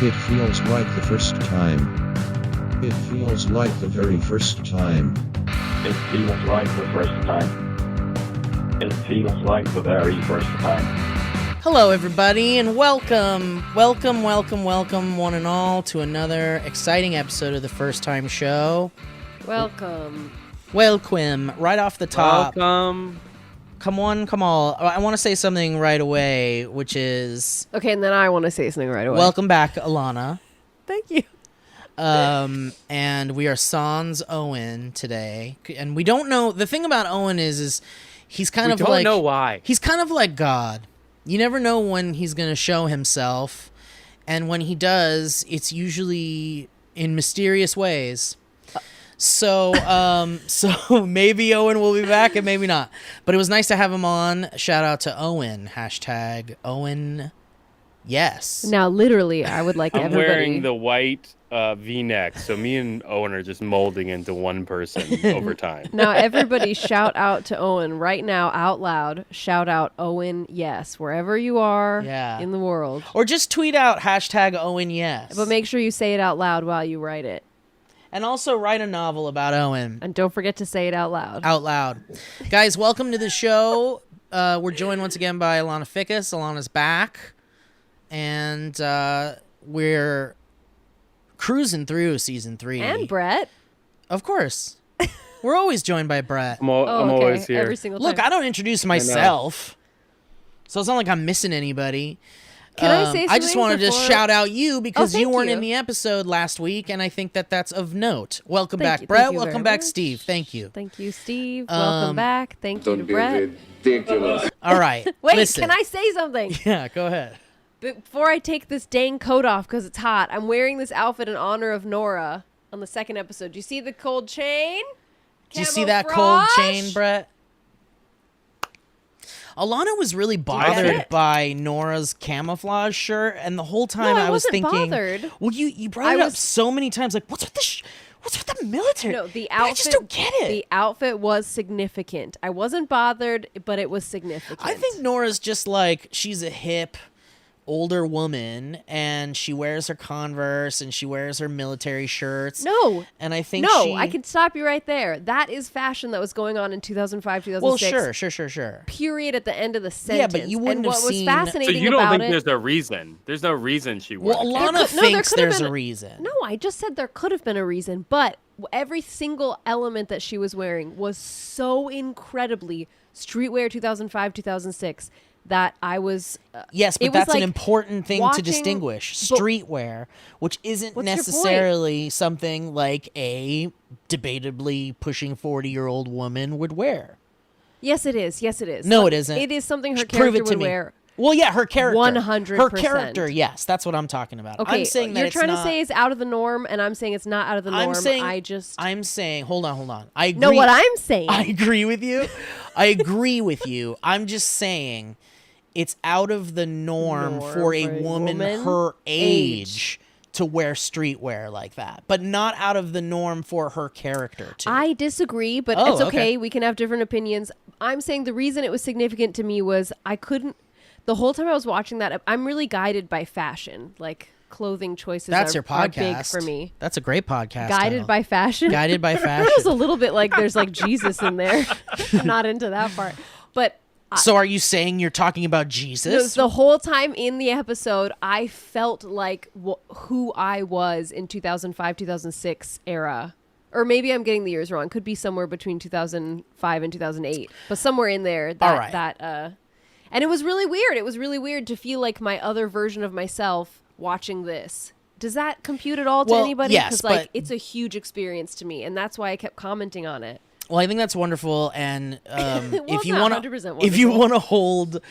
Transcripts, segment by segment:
It feels like the first time. It feels like the very first time. It feels like the first time. It feels like the very first time. Hello, everybody, and welcome, one and all, to another exciting episode of the First Time Show. Welcome, right off the top. Welcome. Come on, come all. I want to say something right away, which is... Okay, and then I want to say something right away. Welcome back, Alana. Thank you. And we are sans Owen today. And we don't know... The thing about Owen is he's kind of like... We don't know why. He's kind of like God. You never know when he's going to show himself. And when he does, it's usually in mysterious ways. So maybe Owen will be back and maybe not. But it was nice to have him on. Shout out to Owen. Hashtag Owen. Yes. Now, literally, I would like I'm everybody... wearing the white V-neck, so me and Owen are just molding into one person over time. Now, everybody shout out to Owen right now out loud. Shout out Owen, yes, wherever you are in the world. Or just tweet out hashtag Owen, yes. But make sure you say it out loud while you write it. And also write a novel about Owen. And don't forget to say it out loud. Out loud. Guys, welcome to the show. We're joined once again by Alana Fickes. Alana's back. And we're cruising through season 3. And Brett. Of course. We're always joined by Brett. I'm always here. Every single time. Look, I don't introduce myself. So it's not like I'm missing anybody. Can I say something? I just wanted to shout out you because you weren't you. in the episode last week, and I think that that's of note. Welcome back, you. Brett. Thank you Welcome very back, much. Steve. Thank you. Thank you, Steve. Welcome back. Thank you to Brett. Ridiculous. All right. Wait, listen. can I say something? Yeah, go ahead. Before I take this dang coat off because it's hot, I'm wearing this outfit in honor of Nora on the second episode. Do you see the cold chain? Do you see that cold Camouflage? chain, Brett? Alana was really bothered by Nora's camouflage shirt, and the whole time I was thinking, bothered. well, you brought it up so many times, like, what's with what's with the military? No, the outfit. I just don't get it. The outfit was significant. I wasn't bothered, but it was significant. I think Nora's just like, she's a hip older woman, and she wears her Converse and she wears her military shirts. No. And I think I can stop you right there. That is fashion that was going on in 2005, 2006. Well, sure. Period at the end of the sentence. Yeah, but you wouldn't and have what was seen... fascinating So you don't about think it... there's a reason? There's no reason she would. Well, Alana thinks there's a reason. No, I just said there could have been a reason, but every single element that she was wearing was so incredibly streetwear 2005, 2006 that I was... yes, but that's an important thing to distinguish. but- Streetwear, which isn't What's your necessarily something like a debatably pushing 40-year-old woman would wear. Yes, it is. Yes, it is. No, it isn't. It is something her Prove character it to would me. wear. Well, yeah, her character. 100%. Her character, yes, that's what I'm talking about. Okay, I'm saying that you're it's trying not, to say it's out of the norm, and I'm saying it's not out of the norm. I'm saying, hold on. I agree. No, what I'm saying. I agree with you. I'm just saying it's out of the norm for a woman her age to wear streetwear like that, but not out of the norm for her character to. I disagree, but it's okay. We can have different opinions. I'm saying the reason it was significant to me was I couldn't... The whole time I was watching that, I'm really guided by fashion. Like, clothing choices That's your are podcast. big for me. That's a great podcast. Guided by fashion? Guided by fashion. It was a little bit like there's like Jesus in there. I'm not into that part. But... So are you saying you're talking about Jesus? The whole time in the episode, I felt like who I was in 2005, 2006 era. Or maybe I'm getting the years wrong. Could be somewhere between 2005 and 2008. But somewhere in there. All right. And it was really weird. It was really weird to feel like my other version of myself watching this. Does that compute at all to anybody? Yes, because it's a huge experience to me. And that's why I kept commenting on it. Well, I think that's wonderful, and if you want to hold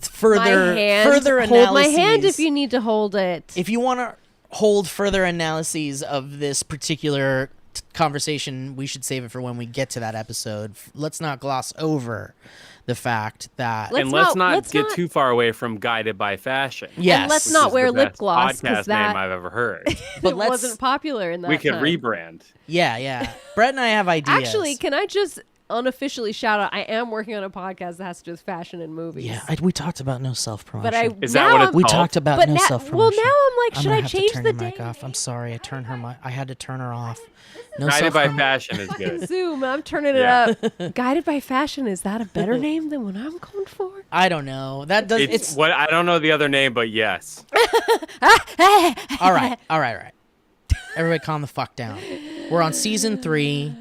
further analyses, hold my hand if you need to hold it. If you want to hold further analyses of this particular conversation, we should save it for when we get to that episode. Let's not gloss over the fact that... Let's not get too far away from Guided by Fashion. Yes. And let's not wear lip gloss, podcast name I've ever heard. But it wasn't popular in that We could time. rebrand. Yeah. Brett and I have ideas. Actually, can I just unofficially shout out, I am working on a podcast that has to do with fashion and movies. Yeah, we talked about no self-promotion. But Is that what it's we called? talked about But no now, self-promotion. well, now I'm like, I'm should gonna I have change to turn the your mic day? off. I'm sorry, I had to turn her off. No Guided by self-promotion. Fashion is good. Zoom, I'm turning Yeah. it up. Guided by Fashion, is that a better name than what I'm going for? I don't know. That does. It's what I don't know the other name, but yes. All right. Everybody, calm the fuck down. We're on season 3.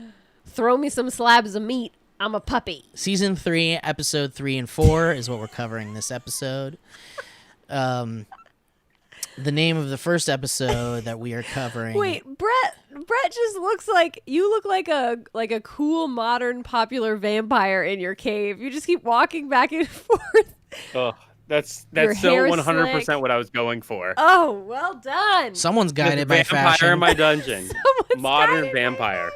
Throw me some slabs of meat. I'm a puppy. Season 3, episode 3 and 4 is what we're covering this episode. The name of the first episode that we are covering. Wait, Brett just looks like you look like a cool modern popular vampire in your cave. You just keep walking back and forth. Oh, that's Your so hair 100% slick. what I was going for. Oh, well done. Someone's The guided by vampire fashion. in my dungeon. Someone's Modern guided by vampire.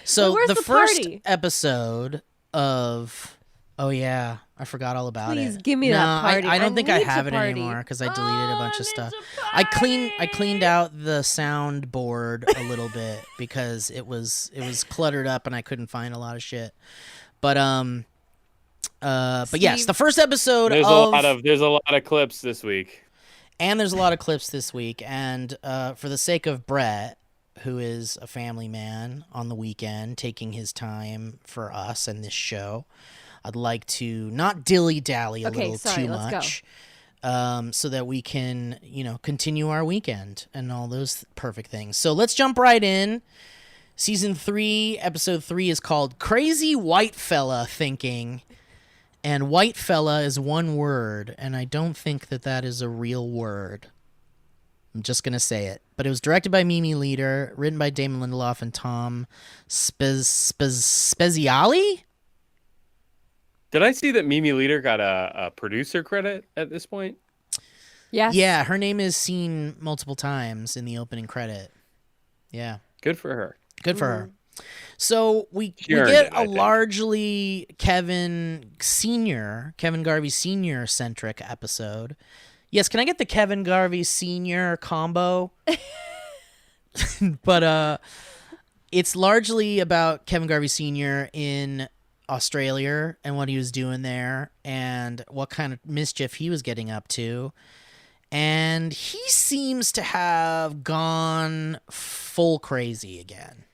So where's the the first party? episode of I forgot all about Please it. give me no, that party. I don't think I need to have it party. anymore because I deleted a bunch of stuff. to I cleaned out the soundboard a little bit because it was cluttered up and I couldn't find a lot of shit. But yes, Steve- the first episode There's of a lot of clips this week. and there's a lot of clips this week. And for the sake of Brett, who is a family man on the weekend, taking his time for us and this show, I'd like to not dilly-dally a little sorry, too let's much, so that we can, continue our weekend and all those perfect things. So let's jump right in. Season 3, episode 3 is called Crazy Whitefella Thinking. And Whitefella is one word, and I don't think that is a real word. I'm just going to say it. But it was directed by Mimi Leader, written by Damon Lindelof and Tom Speziali? Did I see that Mimi Leader got a producer credit at this point? Yes. Yeah, her name is seen multiple times in the opening credit. Yeah, Good for her. good for her. So we earned get it, I a think. largely Kevin Garvey Sr. centric episode. Yes, can I get the Kevin Garvey Sr. combo? But it's largely about Kevin Garvey Sr. in Australia and what he was doing there and what kind of mischief he was getting up to. And he seems to have gone full crazy again.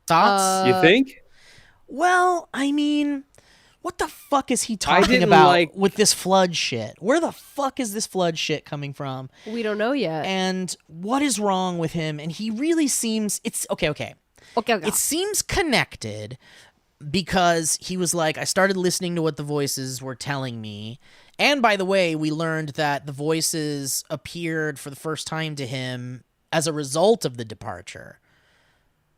Thoughts? You think? Well, I mean, what the fuck is he talking didn't about like- with this flood shit? Where the fuck is this flood shit coming from? We don't know yet. And what is wrong with him? And he really seems okay. Okay. It seems connected because he was like, I started listening to what the voices were telling me. And by the way, we learned that the voices appeared for the first time to him as a result of the departure,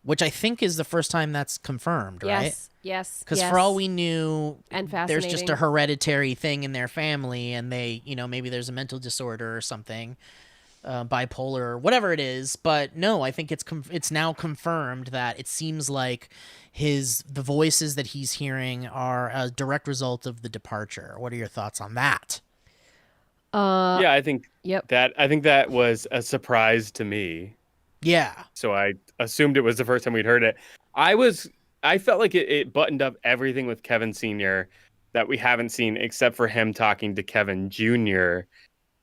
which I think is the first time that's confirmed, right? Yes. Because for all we knew, And there's just a fascinating. hereditary thing in their family, and they, maybe there's a mental disorder or something, bipolar or whatever it is. But no, I think it's now confirmed that it seems like the voices that he's hearing are a direct result of the departure. What are your thoughts on that? Yeah, I think Yep. that was a surprise to me. Yeah. So I assumed it was the first time we'd heard it. I felt like it buttoned up everything with Kevin Sr. that we haven't seen except for him talking to Kevin Jr.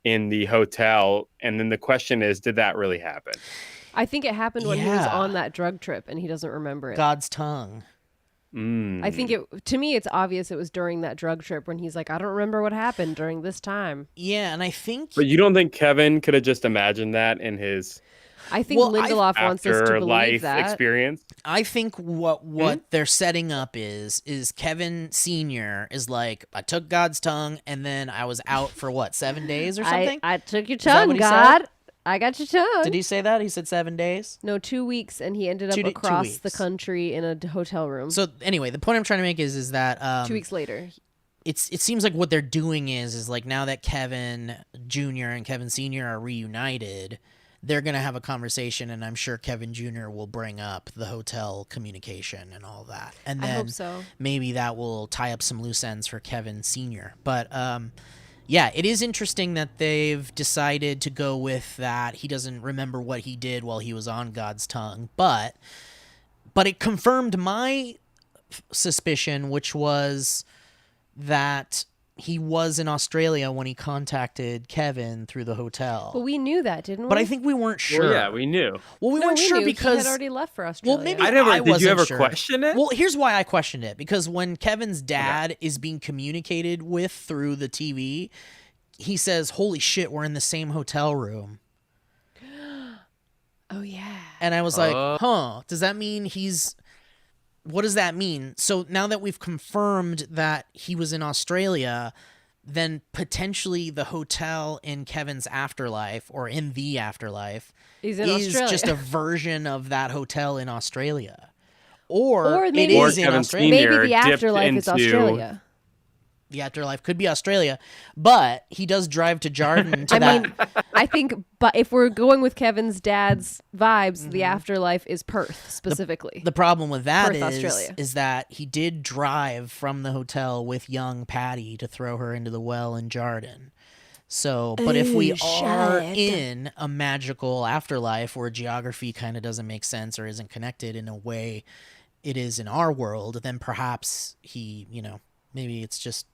in the hotel. And then the question is, did that really happen? I think it happened when he was Yeah. on that drug trip and he doesn't remember it. God's tongue. I think to me, it's obvious it was during that drug trip when he's like, I don't remember what happened during this time. Yeah, and I think But you don't think Kevin could have just imagined that in his I think Well, Lindelof wants us to believe afterlife that. experience? I think what they're setting up is Kevin Sr. is like, I took God's tongue and then I was out for 7 days or something? I took your Is that tongue, what he said? God. I got your tongue. Did he say that? He said 7 days? No, 2 weeks, and he ended up 2 across the weeks. country in a hotel room. So anyway, the point I'm trying to make is that 2 weeks later. it seems like what they're doing is like now that Kevin Jr. and Kevin Sr. are reunited, they're going to have a conversation, and I'm sure Kevin Jr. will bring up the hotel communication and all that. And I then hope so. maybe that will tie up some loose ends for Kevin Sr. But yeah, it is interesting that they've decided to go with that. He doesn't remember what he did while he was on God's tongue, but But it confirmed my suspicion, which was that he was in Australia when he contacted Kevin through the hotel. But we knew that, didn't we? But I think we weren't sure. Well, yeah, we knew. Well, we No, weren't we sure knew. because he had already left for Australia. well, maybe I never. Did you wasn't ever sure. question it? Well, here's why I questioned it, because when Kevin's dad is being communicated with through the TV, he says, "Holy shit, we're in the same hotel room." Oh yeah. And I was like, "Huh, does that mean he's what does that mean?" So now that we've confirmed that he was in Australia, then potentially the hotel in Kevin's afterlife or in the afterlife He's in is Australia. just a version of that hotel in Australia. Or it maybe- is Or in Kevin Australia. Senior Maybe the dipped afterlife is into- Australia. The afterlife could be Australia, but he does drive to Jarden to I that. mean, I think, but if we're going with Kevin's dad's vibes, the afterlife is Perth specifically. The problem with that Perth, Australia. is that he did drive from the hotel with young Patty to throw her into the well in Jarden. So, but if we Ooh, are shit. in a magical afterlife where geography kind of doesn't make sense or isn't connected in a way it is in our world, then perhaps he, maybe it's just.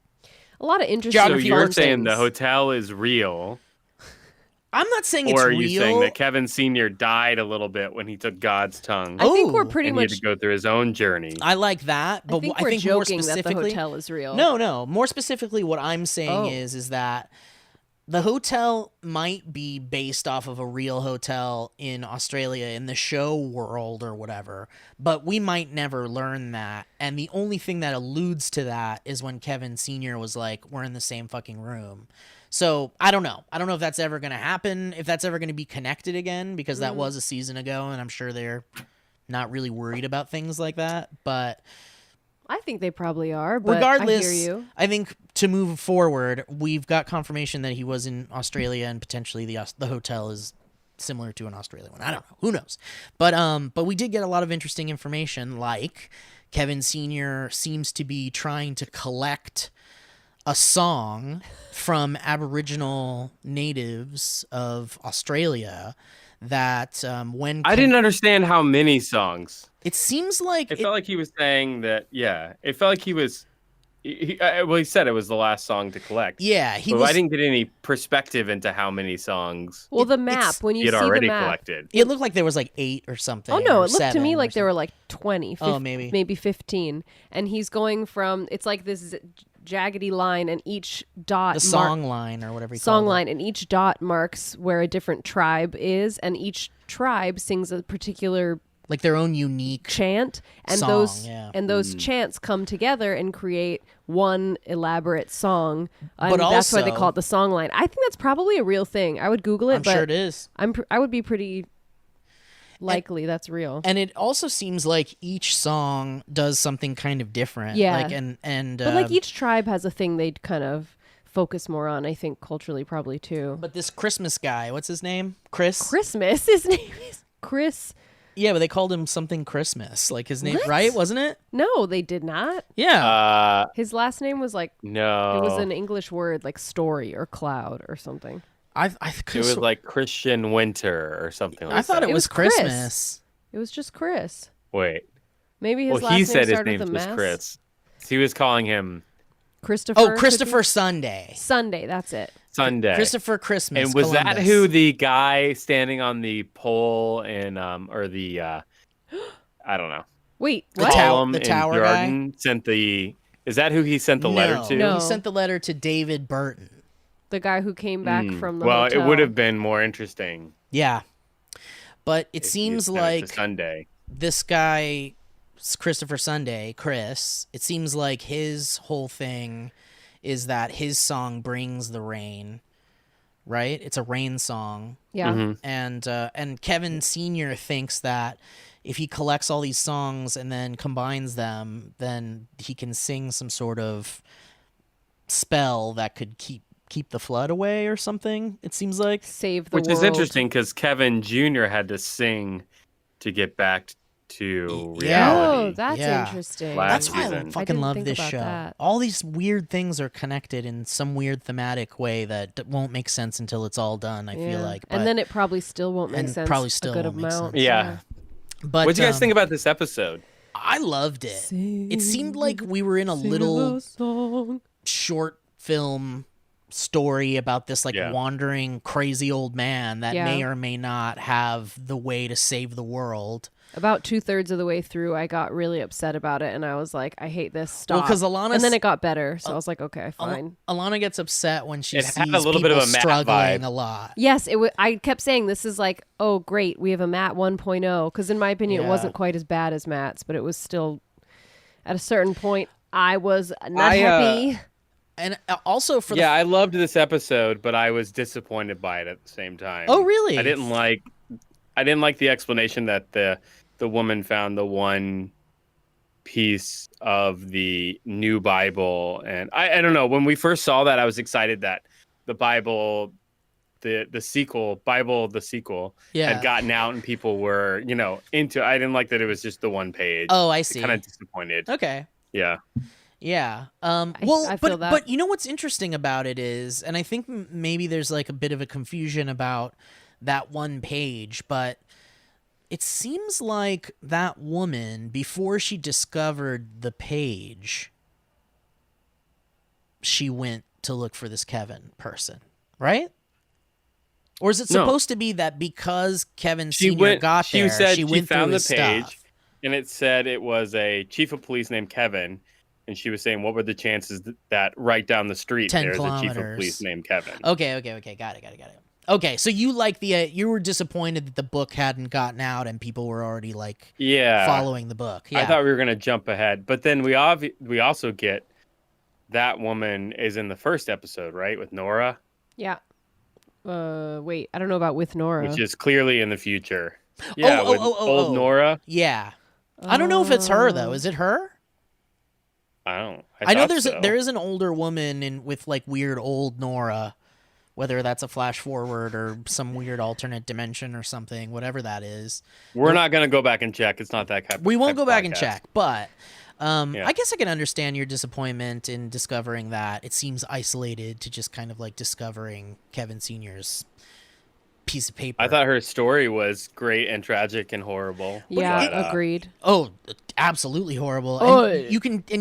A lot of interesting. So Geography you're fun saying the things. hotel is real, I'm not saying it's or are real. you saying that Kevin Senior died a little bit when he took God's tongue I think we're Oh. pretty and he had much. to go through his own journey? I like that, but I think I we're think more joking that the specifically, hotel is real. No. More specifically, what I'm saying Oh. is that the hotel might be based off of a real hotel in Australia in the show world or whatever, but we might never learn that. And the only thing that alludes to that is when Kevin Sr. was like, "We're in the same fucking room." So I don't know. I don't know if that's ever going to happen, if that's ever going to be connected again, because that was a season ago, and I'm sure they're not really worried about things like that. But I think they probably are. But regardless, I hear you. I think to move forward, we've got confirmation that he was in Australia, and potentially the hotel is similar to an Australian one. I don't know. Who knows? But we did get a lot of interesting information, like Kevin Sr. seems to be trying to collect a song from Aboriginal natives of Australia that when I didn't understand how many songs. it seems like It felt like he was saying that. Yeah, it felt like he was. He said it was the last song to collect. yeah, he But was. I didn't get any perspective into how many songs Well, the it's- map, when he you had see already the map. collected. It looked like there was like 8 or something. Oh no, or it looked to 7 me or like there something. were like 20. Oh, maybe. maybe 15. And he's going from, it's like this jaggedy line, and each dot the song line or whatever you song call it. line, and each dot marks where a different tribe is, and each tribe sings a particular Like their own unique. chant, and Song, those yeah. and those chants come together and create one elaborate song. And But that's why they also- call it the song line. I think that's probably a real thing. I would Google it, I'm but sure it is. I would be pretty likely that's real. And it also seems like each song does something kind of different. Yeah. Like and But like each tribe has a thing they'd kind of focus more on, I think, culturally probably too. but this Christmas guy, what's his name? Chris? Christmas, his name is Chris. Yeah, but they called him something Christmas. Like his name, What? right? Wasn't it? No, they did not. Yeah. His last name was like No, it was an English word like story or cloud or something. I It was like Christian Winter or something like that. I thought it It was was Chris. Christmas. It was just Chris. Wait. Maybe his Well, last he name said his started name with a was mass. Chris. He was calling him Christopher. Oh, could Christopher be? Sunday. Sunday. That's it. Sunday. Christopher Christmas. And was that Columbus. who the guy standing on the pole in or the I don't know. Wait, The what? tower- column the in tower guy? Jordan sent the Is that who he sent the letter to? No. He sent the letter to David Burton. The guy who came back from the Well, hotel. it would have been more interesting. Yeah. But it if seems he sent it to like Sunday. this guy, Christopher Sunday, Chris, it seems like his whole thing is that his song brings the rain, right? It's a rain song. Yeah. Mm-hmm. And Kevin Sr. thinks that if he collects all these songs and then combines them, then he can sing some sort of spell that could keep the flood away or something, it seems like. Save the Which world. is interesting because Kevin Jr. had to sing to get back to Yeah. Oh, reality. that's Yeah. interesting. Last That's why I season. fucking didn't love think this about show. that. All these weird things are connected in some weird thematic way that won't make sense until it's all done, I feel Yeah. like. and But- then it probably still won't make and sense. probably still a good won't make amount. sense. Yeah. But What do you guys think about this episode? I loved it. It seemed like we were in a little short film story about this like wandering crazy old man that may or may not have the way to save the world. About 2/3 of the way through, I got really upset about it, and I was like, "I hate this. Stop." Well, because Alana, and then it got better, so I was like, "Okay, fine." Alana gets upset when she sees had a little people bit of a Matt struggling vibe. a lot. Yes, I kept saying this is like, "Oh, great, we have a Matt 1.0," because in my opinion, it wasn't quite as bad as Matt's, but it was still at a certain point. I was not happy. And also for I loved this episode, but I was disappointed by it at the same time. Oh, really? I didn't like the explanation that the woman found the one piece of the new Bible, and I don't know. When we first saw that, I was excited that the Bible, the sequel, had gotten out and people were into. I didn't like that it was just the one page. Oh, I see. Kind of disappointed. Okay. Yeah. Yeah. I feel that. But you know what's interesting about it is, and I think maybe there's like a bit of a confusion about that one page, but it seems like that woman, before she discovered the page, she went to look for this Kevin person, right? Or is it supposed to be that because Kevin Sr. got there, she went found through the his page, stuff? and it said it was a chief of police named Kevin, and she was saying, what were the chances that right down the street 10 there's kilometers. a chief of police named Kevin? Okay. Got it. Okay, so you like you were disappointed that the book hadn't gotten out and people were already like following the book. Yeah. I thought we were going to jump ahead, but then we also get that woman is in the first episode, right, with Nora? Yeah. Wait, I don't know about with Nora. Which is clearly in the future. Yeah, old Nora. Yeah. I don't know if it's her though. Is it her? I know so. there is an older woman with like weird old Nora, whether that's a flash forward or some weird alternate dimension or something, whatever that is. We're not going to go back and check. It's not that kind of We won't go back and check, but Yeah. I guess I can understand your disappointment in discovering that it seems isolated to just kind of like discovering Kevin Sr.'s piece of paper. I thought her story was great and tragic and horrible. Yeah, but, agreed. Oh, absolutely horrible. Oh. And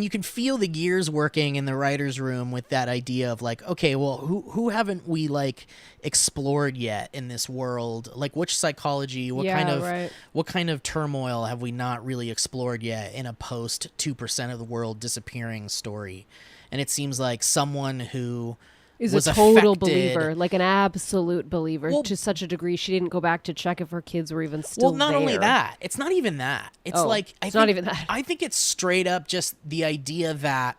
you can feel the gears working in the writer's room with that idea of like, okay, well, who haven't we like explored yet in this world? Like which psychology, what kind of turmoil have we not really explored yet in a post 2% of the world disappearing story? And it seems like someone who is was a total affected. believer, like an absolute believer, to such a degree she didn't go back to check if her kids were even still Well, not there. only that, it's not even that. It's like not even that. I think it's straight up just the idea that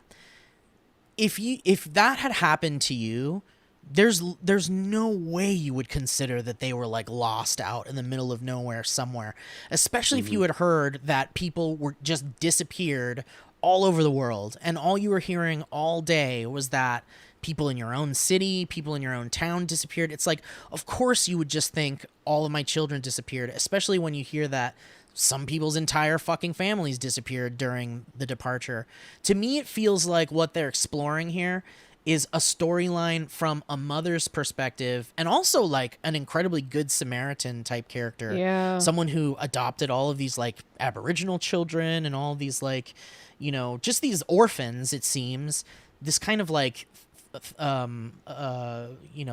if that had happened to you, there's no way you would consider that they were like lost out in the middle of nowhere somewhere, especially if you had heard that people were just disappeared all over the world, and all you were hearing all day was that people in your own city, people in your own town disappeared. It's like, of course you would just think all of my children disappeared, especially when you hear that some people's entire fucking families disappeared during the departure. To me, it feels like what they're exploring here is a storyline from a mother's perspective, and also like an incredibly good Samaritan type character. Yeah. Someone who adopted all of these like Aboriginal children and all of these like, just these orphans, it seems. This kind of like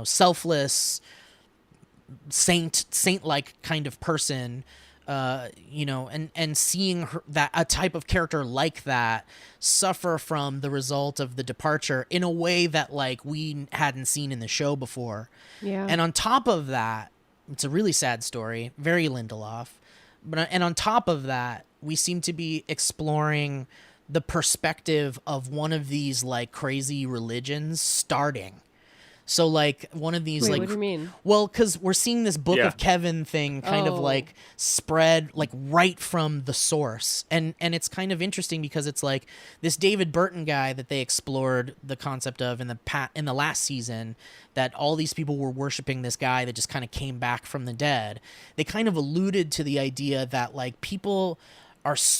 selfless saint-like kind of person, and seeing her, that a type of character like that suffer from the result of the departure in a way that like we hadn't seen in the show before. Yeah. And on top of that, it's a really sad story, very Lindelof. And on top of that, we seem to be exploring the perspective of one of these like crazy religions starting. So like one of these Wait, what do you mean? Well, because we're seeing this Book of Kevin thing kind of like spread like right from the source, and it's kind of interesting because it's like this David Burton guy that they explored the concept of in the last season, that all these people were worshiping this guy that just kind of came back from the dead. They kind of alluded to the idea that like people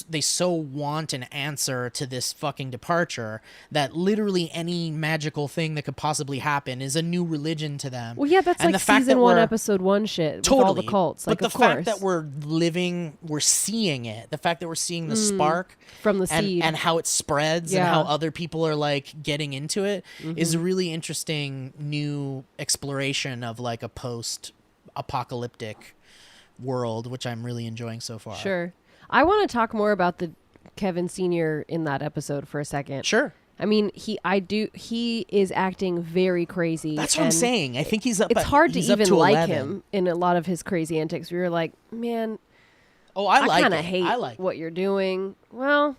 they so want an answer to this fucking departure that literally any magical thing that could possibly happen is a new religion to them. Well, yeah, that's and like the fact season that 1, we're- episode 1 shit with all the Totally. cults. Like, but the of fact course. that we're seeing it, the fact that we're seeing the spark From the seed. and how it spreads and Yeah. how other people are like getting into it is Mm-hmm. a really interesting new exploration of like a post-apocalyptic world, which I'm really enjoying so far. Sure. I want to talk more about the Kevin Sr. in that episode for a second. Sure. I mean, he is acting very crazy. That's what I'm and saying. I think he's up. It's hard to he's up even like 11. him in a lot of his crazy antics. We were like, man, Oh, I like kind of it. hate I like what you're doing. Well,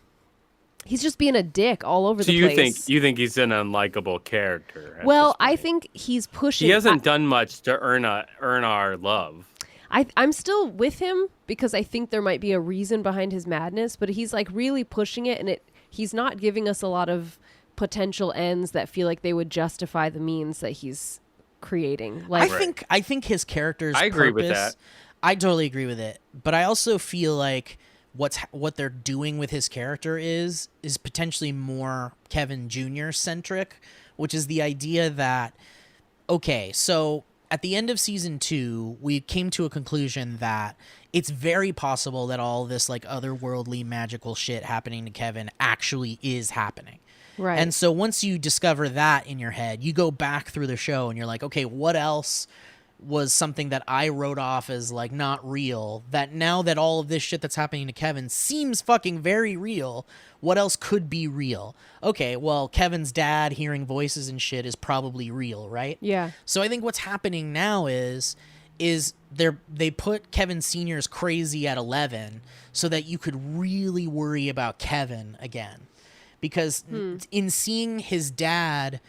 he's just being a dick all over So the you place. think he's an unlikable character? at Well, this I point? think he's pushing. he hasn't done much to earn our love. I'm still with him because I think there might be a reason behind his madness, but he's like really pushing it, and he's not giving us a lot of potential ends that feel like they would justify the means that he's creating. Like, I think his character's I agree with purpose- that. I totally agree with it, but I also feel like what they're doing with his character is potentially more Kevin Jr. centric, which is the idea that okay, so at the end of season 2, we came to a conclusion that it's very possible that all this like otherworldly magical shit happening to Kevin actually is happening. right? And so once you discover that in your head, you go back through the show and you're like, okay, what else was something that I wrote off as like not real, that now that all of this shit that's happening to Kevin seems fucking very real, what else could be real? Okay, well, Kevin's dad hearing voices and shit is probably real, right? Yeah. So I think what's happening now is they put Kevin Sr.'s crazy at 11 so that you could really worry about Kevin again. Because in seeing his dad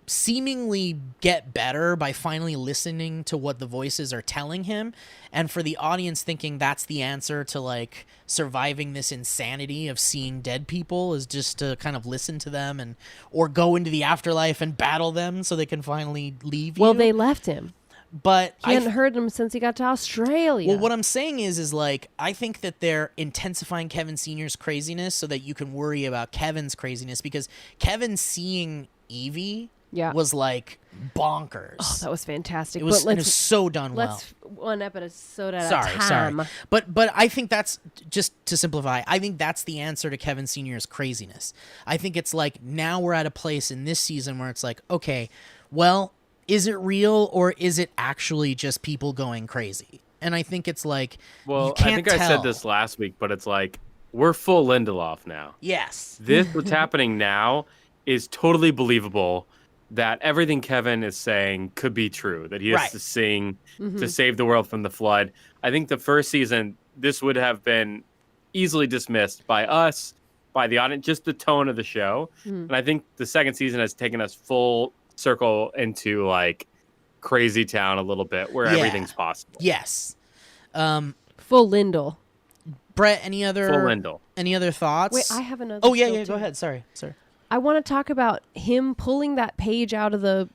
seemingly get better by finally listening to what the voices are telling him, and for the audience thinking that's the answer to like surviving this insanity of seeing dead people is just to kind of listen to them and or go into the afterlife and battle them so they can finally leave you. Well, they left him. But He hadn't heard him since he got to Australia. well, what I'm saying is like I think that they're intensifying Kevin Sr.'s craziness so that you can worry about Kevin's craziness, because Kevin seeing Evie Yeah. was like bonkers. Oh, that was fantastic. it was, but it was so done well. let's one episode at a Sorry. time. But I think that's, just to simplify, I think that's the answer to Kevin Sr.'s craziness. I think it's like now we're at a place in this season where it's like, okay, well, is it real or is it actually just people going crazy? And I think it's like, Well, you can't I think I said tell. this last week, but it's like we're full Lindelof now. Yes. This what's happening now is totally believable. That everything Kevin is saying could be true. That he has Right. to sing to save the world from the flood. I think the first season this would have been easily dismissed by us, by the audience, just the tone of the show. And I think the second season has taken us full circle into like crazy town a little bit, where Yeah. everything's possible. Yes. Full Lindell. Brett, Full Lindell. any other thoughts? Wait, I have another. Oh yeah, still, yeah. too. Go ahead. Sorry. I want to talk about him pulling that page out of the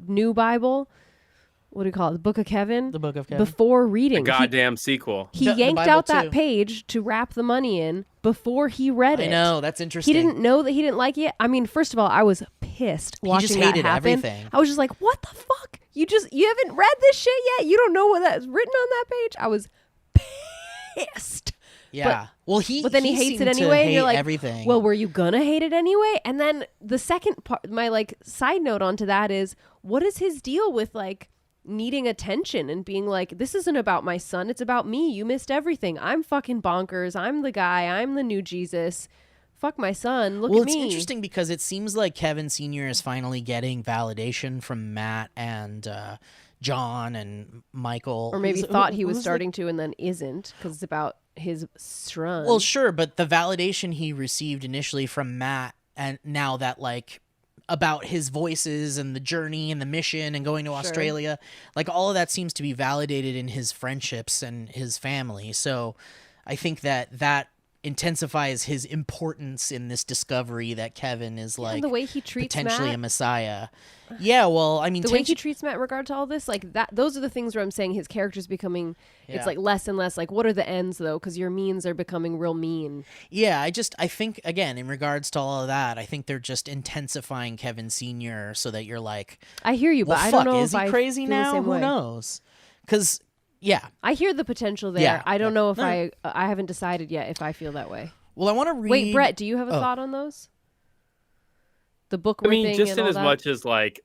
new Bible. What do you call it? The Book of Kevin. The Book of Kevin. Before The reading. goddamn sequel. He The yanked Bible out too. that page to wrap the money in before he read I it. know, that's interesting. He didn't know that he didn't like it. I mean, first of all, I was pissed watching just that hated happen. everything. I was just like, "What the fuck? You haven't read this shit yet? You don't know what that's written on that page?" I was pissed. Yeah. Well, But then he hates seemed it to anyway, and you're hate like, everything. "Well, were you gonna hate it anyway?" And then the second part, my like side note onto that is, what is his deal with like needing attention and being like, "This isn't about my son, it's about me. You missed everything. I'm fucking bonkers. I'm the guy. I'm the new Jesus. Fuck my son. Look well, at it's me." interesting because it seems like Kevin Sr. is finally getting validation from Matt and John and Michael. Or maybe Who- thought he was who's the- starting to and then isn't, because it's about his son. Well, sure, but the validation he received initially from Matt, and now that like about his voices and the journey and the mission and going to Australia, like all of that seems to be validated in his friendships and his family. So I think that intensifies his importance in this discovery that Kevin is like and the way he treats potentially Matt, a messiah. Yeah, well, I mean, the way he treats Matt in regard to all this, like that, those are the things where I'm saying his character's becoming, it's like less and less like, what are the ends though? Because your means are becoming real mean. Yeah, I think, again, in regards to all of that, I think they're just intensifying Kevin Sr. so that you're like, I hear you, well, but I fuck, don't know is if he I crazy feel the now? same Who way. knows? Because, yeah. I hear the potential there. Yeah, I don't know if No. I haven't decided yet if I feel that way. Well, I want to read... Wait, Brett, do you have a thought on those? The book I mean, ripping just and in all as that? much as like,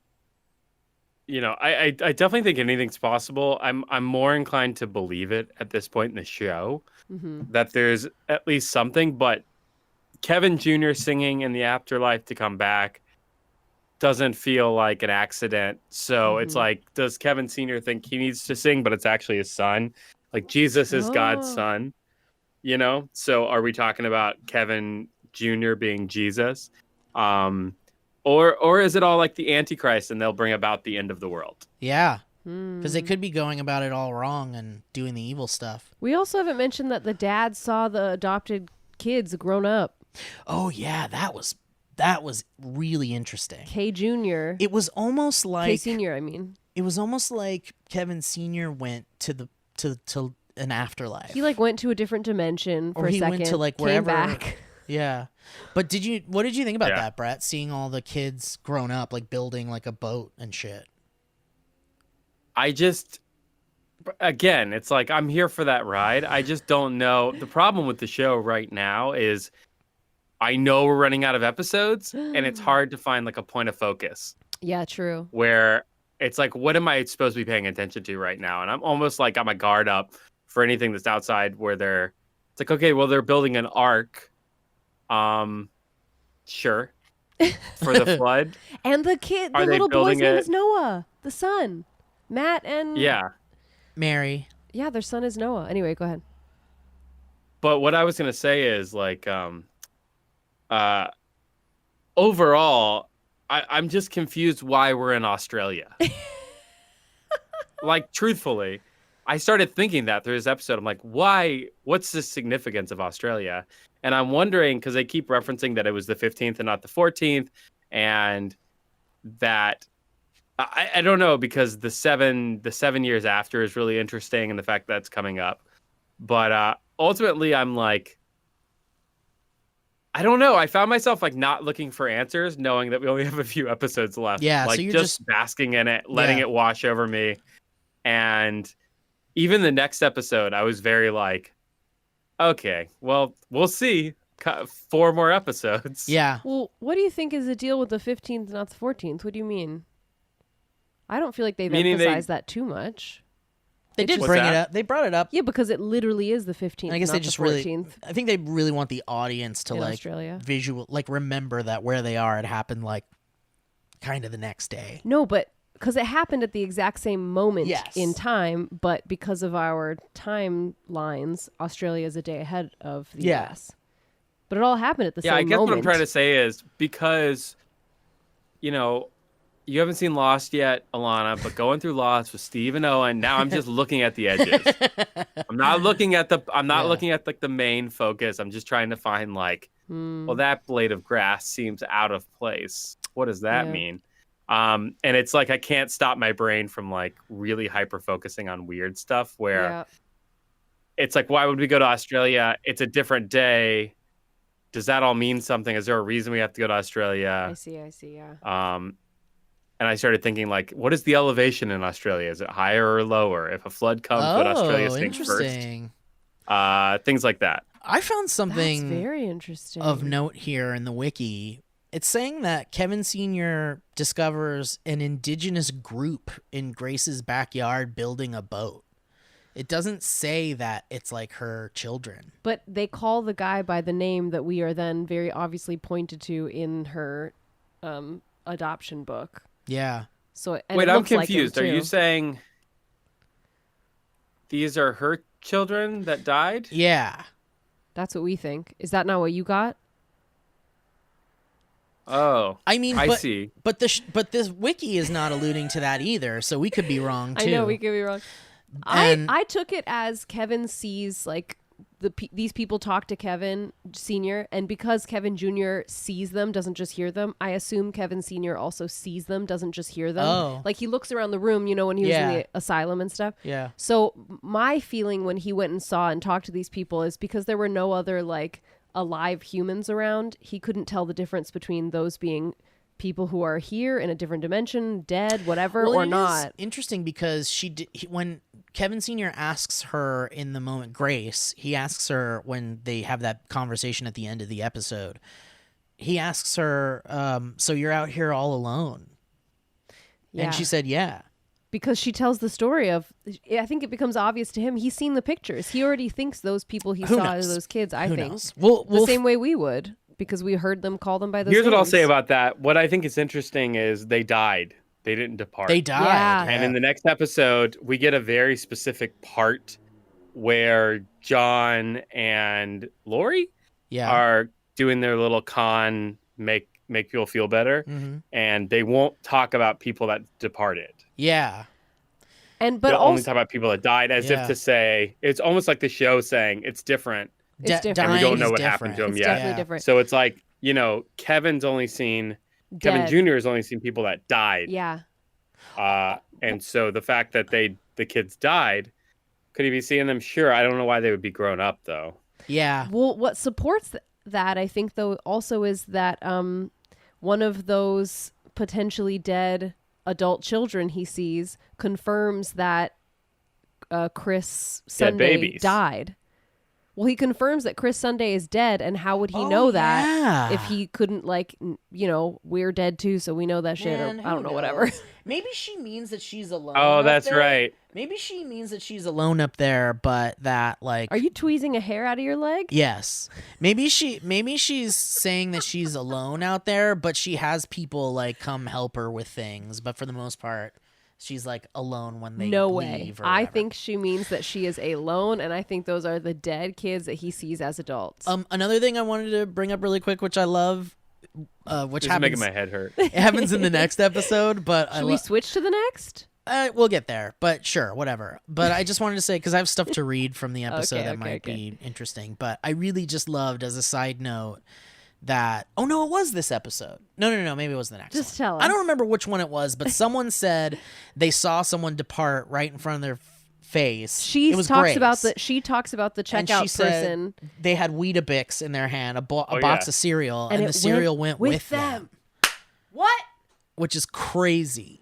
I definitely think anything's possible. I'm more inclined to believe it at this point in the show that there's at least something. But Kevin Jr. singing in the afterlife to come back doesn't feel like an accident. So it's like, does Kevin Sr. think he needs to sing, but it's actually his son? Like Jesus is God's son, So are we talking about Kevin Jr. being Jesus? Or is it all like the Antichrist and they'll bring about the end of the world? Yeah, because they could be going about it all wrong and doing the evil stuff. We also haven't mentioned that the dad saw the adopted kids grown up. Oh, yeah, that was really interesting. K Jr. It was almost like... K Sr., I mean. It was almost like Kevin Sr. went to an afterlife. He like went to a different dimension for Or a he second. went to like came wherever. back. Yeah. But what did you think about Yeah. that, Brett? Seeing all the kids grown up, like building like a boat and shit. Again, it's like I'm here for that ride. I just don't know. The problem with the show right now is I know we're running out of episodes and it's hard to find like a point of focus Yeah, true. where it's like, what am I supposed to be paying attention to right now? And I'm almost like got my guard up for anything that's outside where it's like, okay, well, they're building an ark. Sure. For the flood. And the kid, the Are they little boy's building name it- is Noah, the son. Matt and... Yeah. Mary. Yeah, their son is Noah. Anyway, go ahead. But what I was going to say is like, overall, I'm just confused why we're in Australia. Like, truthfully, I started thinking that through this episode. I'm like, why? What's the significance of Australia? And I'm wondering, because they keep referencing that it was the 15th and not the 14th. And that, I don't know, because the 7 years after is really interesting and the fact that's coming up. But ultimately, I'm like, I don't know. I found myself like not looking for answers, knowing that we only have a few episodes left. Yeah, like so you're just basking in it, letting it wash over me. And even the next episode, I was very like, okay, well, we'll see. 4 more episodes. Yeah. Well, what do you think is the deal with the 15th, not the 14th? What do you mean? I don't feel like they've Meaning emphasized that too much. They did What's bring it that? up. They brought it up. Yeah, because it literally is the 15th. I guess not they the just 14th I think they really want the audience to in like Australia. remember that where they are, it happened like kind of the next day. No, but because it happened at the exact same moment Yes. in time, but because of our timelines, Australia is a day ahead of the Yeah. US. But it all happened at the Yeah, same I guess moment. what I'm trying to say is because, you haven't seen Lost yet, Alana, but going through Lost with Steve and Owen, now I'm just looking at the edges. I'm not looking at looking at like the main focus. I'm just trying to find like, well, that blade of grass seems out of place. What does that Yeah. mean? And it's like I can't stop my brain from like really hyper focusing on weird stuff where Yeah. it's like, why would we go to Australia? It's a different day. Does that all mean something? Is there a reason we have to go to Australia? I see, yeah. And I started thinking, like, what is the elevation in Australia? Is it higher or lower? If a flood comes, would Australia sink first? Interesting. Things like that. I found That's something very interesting. of note here in the wiki. It's saying that Kevin Sr. discovers an indigenous group in Grace's backyard building a boat. It doesn't say that it's like her children. But they call the guy by the name that we are then very obviously pointed to in her adoption book. Yeah. So and Wait, it I'm looks like him, confused. Are you too. saying these are her children that died? Yeah. That's what we think. Is that not what you got? Oh, I mean, I but, see. But this wiki is not alluding to that either, so we could be wrong too. I know we could be wrong. And- I took it as Kevin sees like these people talk to Kevin Sr. and because Kevin Jr. sees them, doesn't just hear them, I assume Kevin Sr. also sees them, doesn't just hear them. Oh. Like he looks around the room, you know, when he was in the asylum and stuff. Yeah. So my feeling when he went and saw and talked to these people is because there were no other like alive humans around, he couldn't tell the difference between those being people who are here in a different dimension, dead, whatever, Well, or it not. is interesting because when Kevin Sr. asks her in the moment, Grace, he asks her when they have that conversation at the end of the episode, he asks her, so you're out here all alone? Yeah. And she said, yeah. Because she tells the story of, I think it becomes obvious to him. He's seen the pictures. He already thinks those people he Who saw knows? are those kids, I Who think. knows? The same way we would, because we heard them call them by those Here's what I'll names. say about that. What I think is interesting is they died. They didn't depart. They died. Yeah. And in the next episode, we get a very specific part where John and Lori yeah. are doing their little con make people feel better, Mhm. and they won't talk about people that departed. Yeah. But They'll only also, talk about people that died, as Yeah. if to say it's almost like the show saying it's different, It's different. and we Dying don't know is what happened to different. him it's yet. definitely Yeah. different. So it's like, you know, Kevin Dead. Jr. has only seen people that died. Yeah. And so the fact that the kids died, could he be seeing them? Sure. I don't know why they would be grown up though. Yeah. Well, what supports that, I think, though, also is that one of those potentially dead adult children he sees confirms that Chris Sunday babies. died. Well, he confirms that Chris Sunday is dead, and how would he know that yeah. if he couldn't, like, you know, we're dead too, so we know that shit, Man, or who I don't know, whatever. knows? Maybe she means that she's alone. Oh, up that's there. right. Maybe she means that she's alone up there, but that like Are you tweezing a hair out of your leg? Yes. Maybe she's saying that she's alone out there, but she has people like come help her with things, but for the most part she's like alone when they No leave way. or I whatever. think she means that she is alone, and I think those are the dead kids that he sees as adults. Another thing I wanted to bring up really quick, which I love, which This is making happens my head hurt. it happens in the next episode, but Should we switch to the next? we'll get there, but sure, whatever. But I just wanted to say, because I have stuff to read from the episode that might be interesting, but I really just loved, as a side note, that it was this episode. No, maybe it was the next Just one. tell I us. don't remember which one it was, but someone said they saw someone depart right in front of their face. She it was talks Grace. about the And checkout she said person, they had Weetabix in their hand, a box yeah. of cereal, and and the it cereal went with them. What? Which is crazy.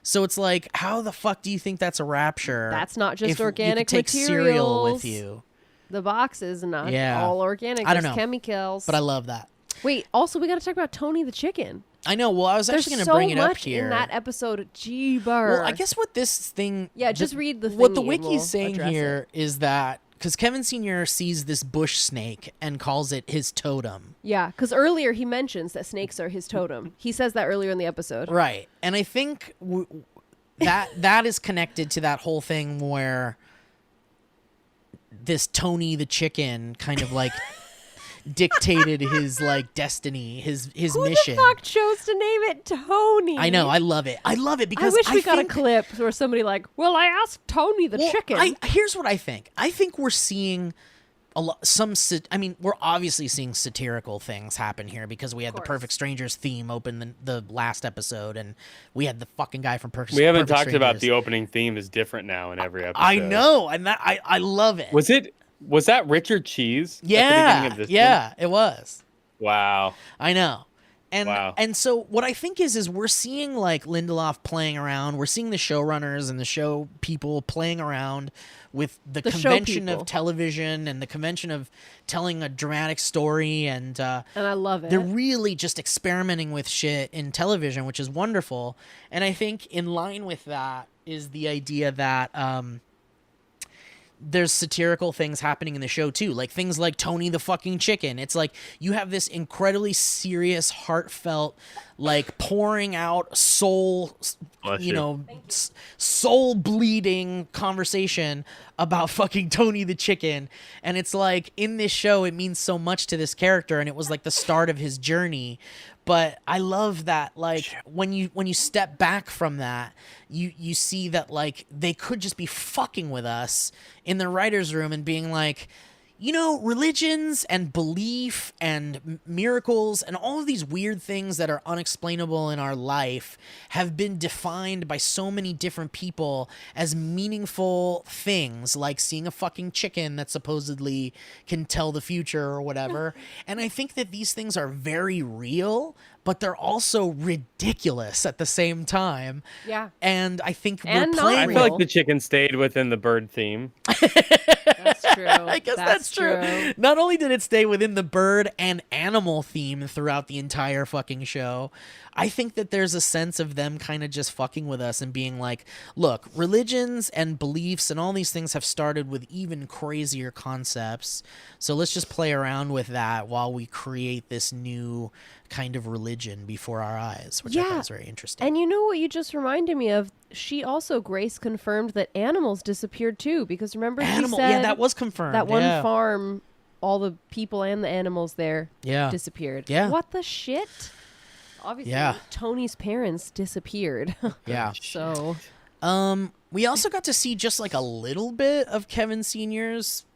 So it's like, how the fuck do you think that's a rapture? That's not just if you could organic take cereal with materials. you. The box is not Yeah. all organic. I don't There's know. chemicals. But I love that. Wait, also we got to talk about Tony the chicken. I know. Well, I was There's actually going to so bring it up much here. in that episode. Jeeber. Well, I guess what this thing. Yeah, just read the What the thingy and wiki's we'll saying address here is that because Kevin Sr. sees this bush snake and calls it his totem. Yeah, because earlier he mentions that snakes are his totem. He says that earlier in the episode. Right. And I think that is connected to that whole thing where this Tony the chicken kind of like dictated his like destiny, his Who mission. the fuck chose to name it Tony? I know. I love it. I love it because I wish we got a think- clip where somebody like, well, I asked Tony the Well, chicken. Here's what I think. I think we're seeing a lot. We're obviously seeing satirical things happen here because we had the Perfect Strangers theme open the last episode, and we had the fucking guy from Perfect. We haven't Perfect talked about Strangers. the opening theme is different now in every episode. I know, and that I love it. Was that Richard Cheese? At the Yeah, beginning of this yeah, it was. one? Wow. I know. And Wow. and so what I think is we're seeing like Lindelof playing around. We're seeing the showrunners and the show people playing around with the The show convention people. of television and the convention of telling a dramatic story, and and I love it. they're really just experimenting with shit in television, which is wonderful. And I think in line with that is the idea that there's satirical things happening in the show too, like things like Tony the fucking chicken. It's like you have this incredibly serious, heartfelt, like pouring out soul, Bless you you. know, soul bleeding conversation about fucking Tony the chicken. And it's like in this show, it means so much to this character, and it was like the start of his journey. But I love that, like when you step back from that, you see that like they could just be fucking with us in the writer's room and being like, religions and belief and miracles and all of these weird things that are unexplainable in our life have been defined by so many different people as meaningful things, like seeing a fucking chicken that supposedly can tell the future or whatever. And I think that these things are very real, but they're also ridiculous at the same time. Yeah. And I think And we're not playing I with feel real. like the chicken stayed within the bird theme. That's true. I guess that's true. Not only did it stay within the bird and animal theme throughout the entire fucking show, I think that there's a sense of them kind of just fucking with us and being like, look, religions and beliefs and all these things have started with even crazier concepts. So let's just play around with that while we create this new kind of religion before our eyes, which I thought was very interesting. And you know what you just reminded me of? She also, Grace, confirmed that animals disappeared too, because remember she said yeah, that was confirmed. that one yeah. farm, all the people and the animals there disappeared. Yeah. What the shit? Obviously, Tony's parents disappeared. Yeah. So, we also got to see just like a little bit of Kevin Sr.'s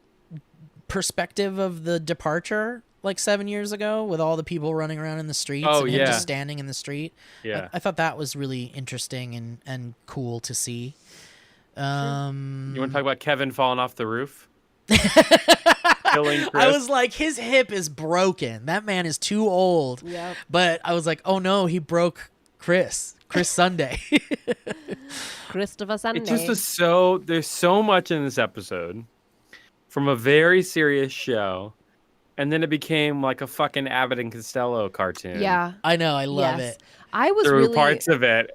perspective of the departure like 7 years ago with all the people running around in the streets and him just standing in the street. Yeah. I thought that was really interesting and cool to see. You want to talk about Kevin falling off the roof? Killing Chris? I was like, his hip is broken. That man is too old. Yep. But I was like, oh no, he broke Chris Sunday. Christopher Sunday. It just is there's so much in this episode from a very serious show, and then it became like a fucking Abbott and Costello cartoon. Yeah. I know, I love it. I was There really were parts of it.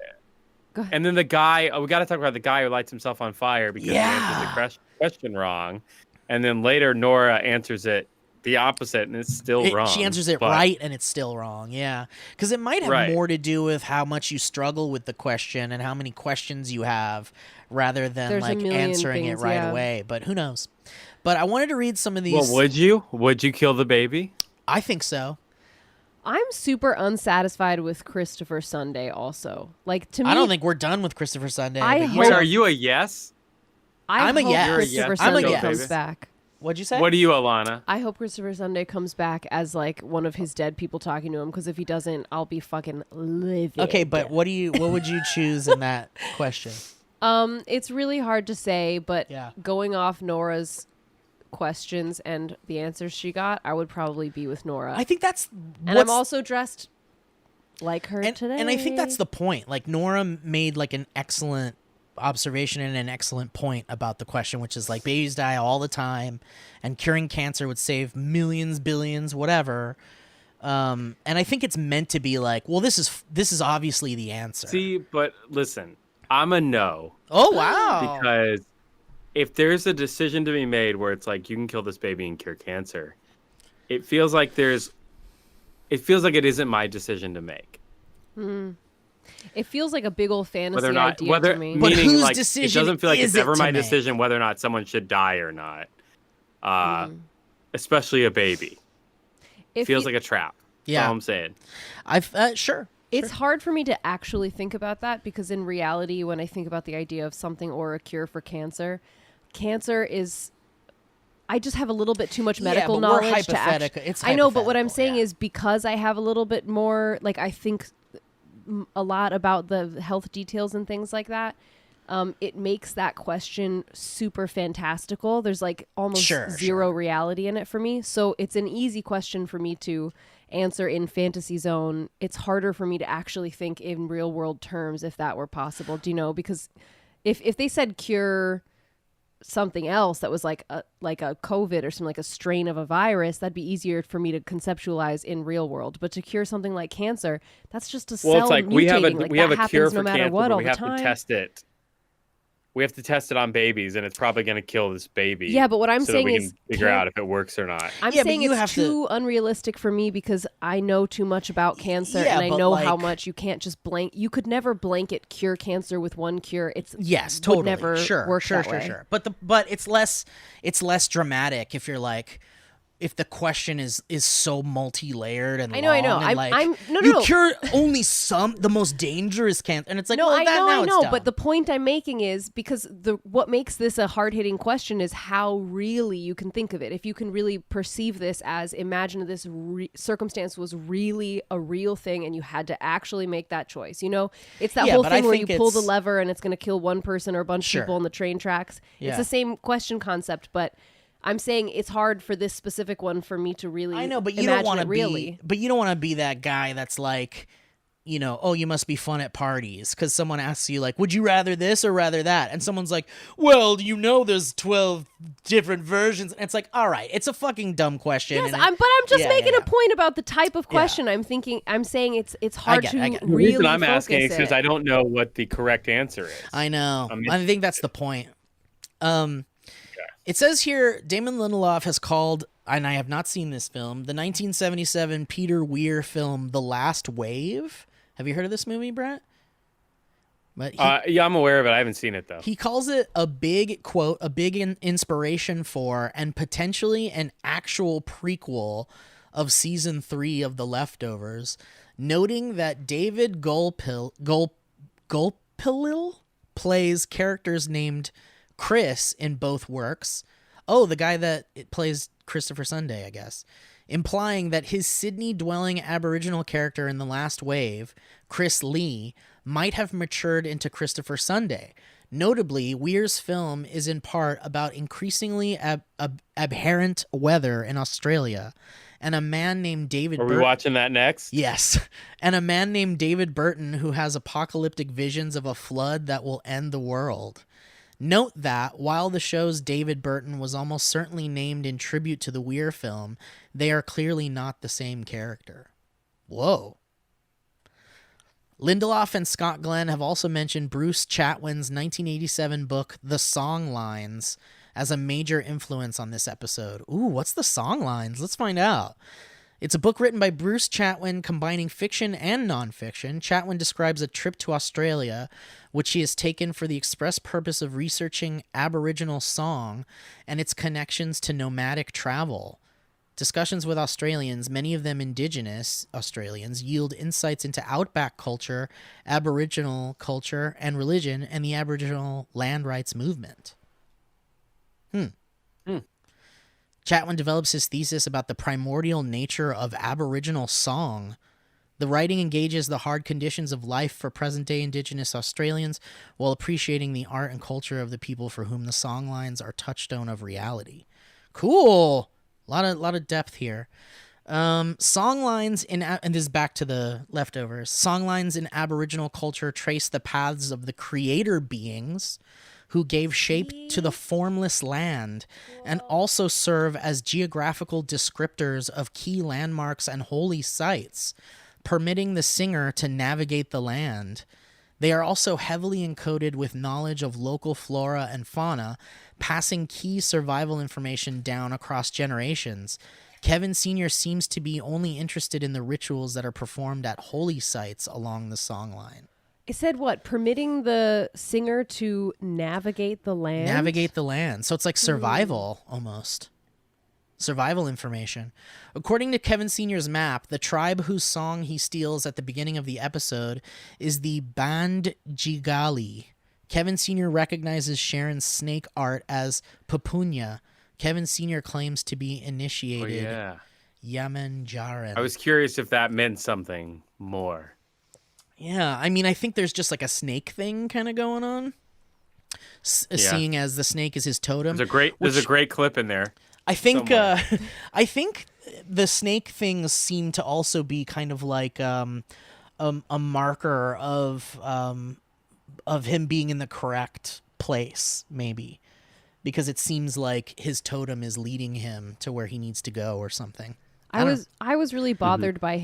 Go ahead. And then the guy, we got to talk about the guy who lights himself on fire because he answered Yeah. the question wrong. And then later Nora answers it the opposite, and it's still wrong. She answers it right, and it's still wrong. Yeah, because it might have more to do with how much you struggle with the question and how many questions you have, rather than There's a like million answering things, it right yeah. away. But who knows? But I wanted to read some of these. Well, would you? Would you kill the baby? I think so. I'm super unsatisfied with Christopher Sunday also. Like, to me, I don't think we're done with Christopher Sunday. I but hope- you Wait, know- are you a yes? I'm a hope yes. You're a Christopher yes. I'm a Sunday yes. comes back. What'd you say? What are you, Alana? I hope Christopher Sunday comes back as like one of his dead people talking to him, because if he doesn't, I'll be fucking livid. Okay, but what would you choose in that question? It's really hard to say, but Yeah. going off Nora's questions and the answers she got, I would probably be with Nora. I think that's and I'm also dressed like her and, today. and I think that's the point. Like, Nora made like an excellent observation and an excellent point about the question, which is like, babies die all the time and curing cancer would save millions, billions, whatever. And I think it's meant to be like, well, this is obviously the answer. See, but listen, I'm a no. Oh, wow. Because if there's a decision to be made where it's like, you can kill this baby and cure cancer, it feels like it isn't my decision to make. It feels like a big old fantasy Whether or not, idea to me. But meaning whose like, it decision doesn't feel like it's is it ever to my make? decision whether or not someone should die or not. Especially a baby. If Feels you- like a trap. Yeah. That's all I'm saying. I've sure. It's hard for me to actually think about that, because in reality, when I think about the idea of something or a cure for cancer, I just have a little bit too much medical but we're knowledge to hypothetical. actually. It's I know, but what I'm hypothetical, saying yeah. is, because I have a little bit more, like, I think a lot about the health details and things like that. It makes that question super fantastical. There's like almost zero reality in it for me. So it's an easy question for me to answer in fantasy zone. It's harder for me to actually think in real world terms if that were possible. Do you know? Because if they said cure something else that was like a COVID or something, like a strain of a virus, that'd be easier for me to conceptualize in real world. But to cure something like cancer, that's just a cell Well, it's like mutating. we have that a cure happens for no matter cancer, what but all we the have time. to test it. We have to test it on babies, and it's probably going to kill this baby. Yeah, but what I'm so saying that we is, can figure out if it works or not. I'm Yeah, but saying you it's have too unrealistic for me, because I know too much about cancer, Yeah, and I but know how like- much you can't just you could never blanket cure cancer with one cure. It's Yes, would totally. never sure, work sure, that sure, way. sure. But it's less dramatic if you're like, if the question is so multi-layered and I know. long and I'm no. you cure only the most dangerous cancer, and it's like, No, well, I that, know, now I it's know. dumb. But the point I'm making is because what makes this a hard-hitting question is how really you can think of it. If you can really perceive this as, imagine this circumstance was really a real thing, and you had to actually make that choice. You know, it's that whole but I thing where you think pull the it's- lever and it's going to kill one person or a bunch of people on the train tracks. Yeah. It's the same question concept, but I'm saying it's hard for this specific one for me to really. I know, but you don't want to be. But you don't want to be that guy that's like, you know, oh, you must be fun at parties because someone asks you like, would you rather this or rather that? And someone's like, well, you know, there's 12 different versions. And it's like, all right, it's a fucking dumb question. Yes, and I'm just making yeah. a point about the type of question. I'm saying it's hard to I get it. The really reason I'm focus asking is because it. I don't know what the correct answer is. I know. mean- I think that's the point. It says here, Damon Lindelof has called, and I have not seen this film, the 1977 Peter Weir film, The Last Wave. Have you heard of this movie, Brett? But Yeah, I'm aware of it. I haven't seen it though. he calls it a big, quote, a big inspiration for and potentially an actual prequel of season 3 of The Leftovers, noting that David Gulpilil plays characters named Chris in both works. Oh, the guy that plays Christopher Sunday, I guess. Implying that his Sydney-dwelling Aboriginal character in The Last Wave, Chris Lee, might have matured into Christopher Sunday. Notably, Weir's film is in part about increasingly abhorrent weather in Australia, and a man named David Are we Burton. watching that next? Yes, and a man named David Burton who has apocalyptic visions of a flood that will end the world. Note that, while the show's David Burton was almost certainly named in tribute to the Weir film, they are clearly not the same character. Whoa. Lindelof and Scott Glenn have also mentioned Bruce Chatwin's 1987 book, The Songlines, as a major influence on this episode. Ooh, what's The Songlines? Let's find out. It's a book written by Bruce Chatwin combining fiction and nonfiction. Chatwin describes a trip to Australia, which he has taken for the express purpose of researching Aboriginal song and its connections to nomadic travel. Discussions with Australians, many of them Indigenous Australians, yield insights into outback culture, Aboriginal culture and religion, and the Aboriginal land rights movement. Chatwin develops his thesis about the primordial nature of Aboriginal song. The writing engages the hard conditions of life for present-day Indigenous Australians while appreciating the art and culture of the people for whom the songlines are touchstone of reality. Cool! A lot of depth here. Songlines and this is back to the Leftovers. Songlines in Aboriginal culture trace the paths of the creator beings who gave shape to the formless land and also serve as geographical descriptors of key landmarks and holy sites, permitting the singer to navigate the land. They are also heavily encoded with knowledge of local flora and fauna, passing key survival information down across generations. Kevin Sr. seems to be only interested in the rituals that are performed at holy sites along the songline. It said what? Permitting the singer to navigate the land? Navigate the land. So it's like survival almost. Survival information. According to Kevin Sr.'s map, the tribe whose song he steals at the beginning of the episode is the Bandjigali. Kevin Sr. recognizes Sharon's snake art as Papunya. Kevin Sr. claims to be initiated Yamanjaran. I was curious if that meant something more. Yeah, I mean, I think there's just like a snake thing kind of going on. Seeing as the snake is his totem. There's a great clip in there. I think I think the snake things seem to also be kind of like a marker of him being in the correct place, maybe, because it seems like his totem is leading him to where he needs to go or something. I was really bothered by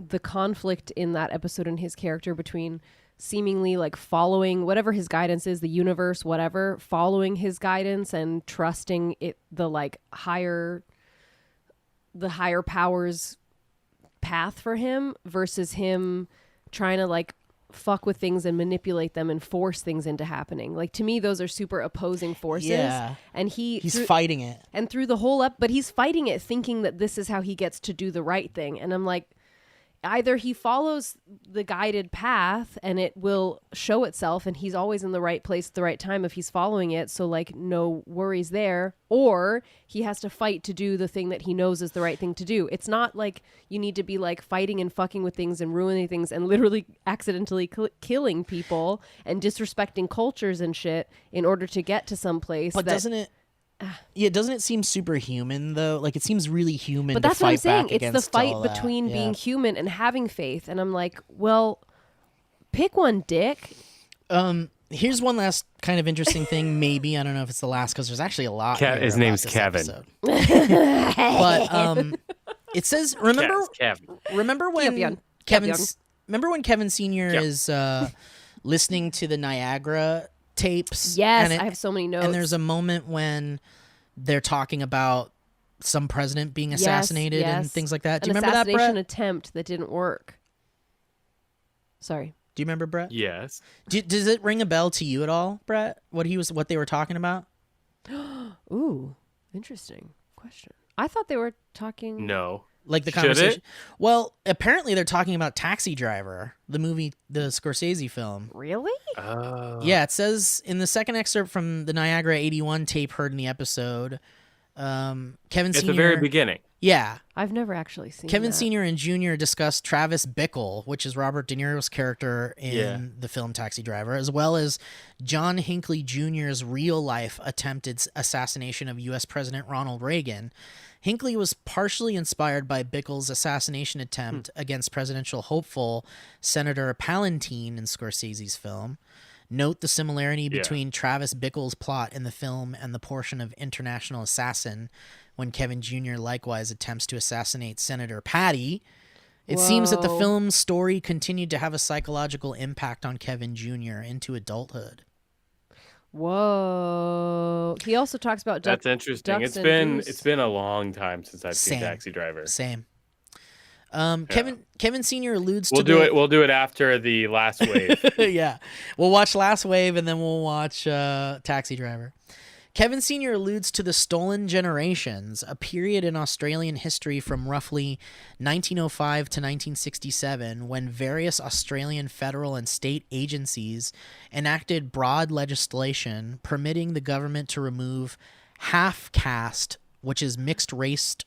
the conflict in that episode and his character between seemingly like following whatever his guidance is, the universe, whatever, following his guidance and trusting it, the higher powers path for him versus him trying to fuck with things and manipulate them and force things into happening. Like, to me, those are super opposing forces. Yeah. And he's fighting it. And through the whole but he's fighting it thinking that this is how he gets to do the right thing. And I'm like, either he follows the guided path and it will show itself and he's always in the right place at the right time if he's following it, so like no worries there, or he has to fight to do the thing that he knows is the right thing to do. It's not like you need to be like fighting and fucking with things and ruining things and literally accidentally killing people and disrespecting cultures and shit in order to get to some place. But doesn't it doesn't it seem superhuman though? Like, it seems really human. But that's what I'm saying. It's the against fight all that. between Yeah. being human and having faith. And I'm like, well, pick one, dick. Here's one last kind of interesting thing. Maybe, I don't know if it's the last, because there's actually a lot. here His about name's this Kevin. episode. But it says, remember when Kevin Senior is listening to the Niagara tapes? Yes, and I have so many notes. And there's a moment when they're talking about some president being assassinated and things like that. Do you remember that, Brett? Assassination attempt that didn't work. Sorry. Do you remember, Brett? Yes. Does it ring a bell to you at all, Brett? What they were talking about? Ooh, interesting question. I thought they were talking. No. Like the Should conversation. it? Well, apparently they're talking about Taxi Driver, the movie, the Scorsese film. Really? Yeah, it says in the second excerpt from the Niagara 81 tape heard in the episode, Kevin At Senior. the very beginning. Yeah. I've never actually seen Kevin that. Senior and Junior discussed Travis Bickle, which is Robert De Niro's character in the film Taxi Driver, as well as John Hinckley Jr.'s real-life attempted assassination of U.S. President Ronald Reagan. Hinckley was partially inspired by Bickle's assassination attempt against presidential hopeful Senator Palantine in Scorsese's film. Note the similarity between Travis Bickle's plot in the film and the portion of International Assassin when Kevin Jr. likewise attempts to assassinate Senator Patty. It seems that the film's story continued to have a psychological impact on Kevin Jr. into adulthood. Whoa. He also talks about That's interesting. ducks It's and goose. been a long time since I've seen Same. Taxi Driver. Same. Kevin Senior alludes We'll to We'll do it after the last wave. yeah, we'll watch Last Wave and then we'll watch Taxi Driver. Kevin Senior alludes to the Stolen Generations, a period in Australian history from roughly 1905 to 1967, when various Australian federal and state agencies enacted broad legislation permitting the government to remove half-caste, which is mixed-race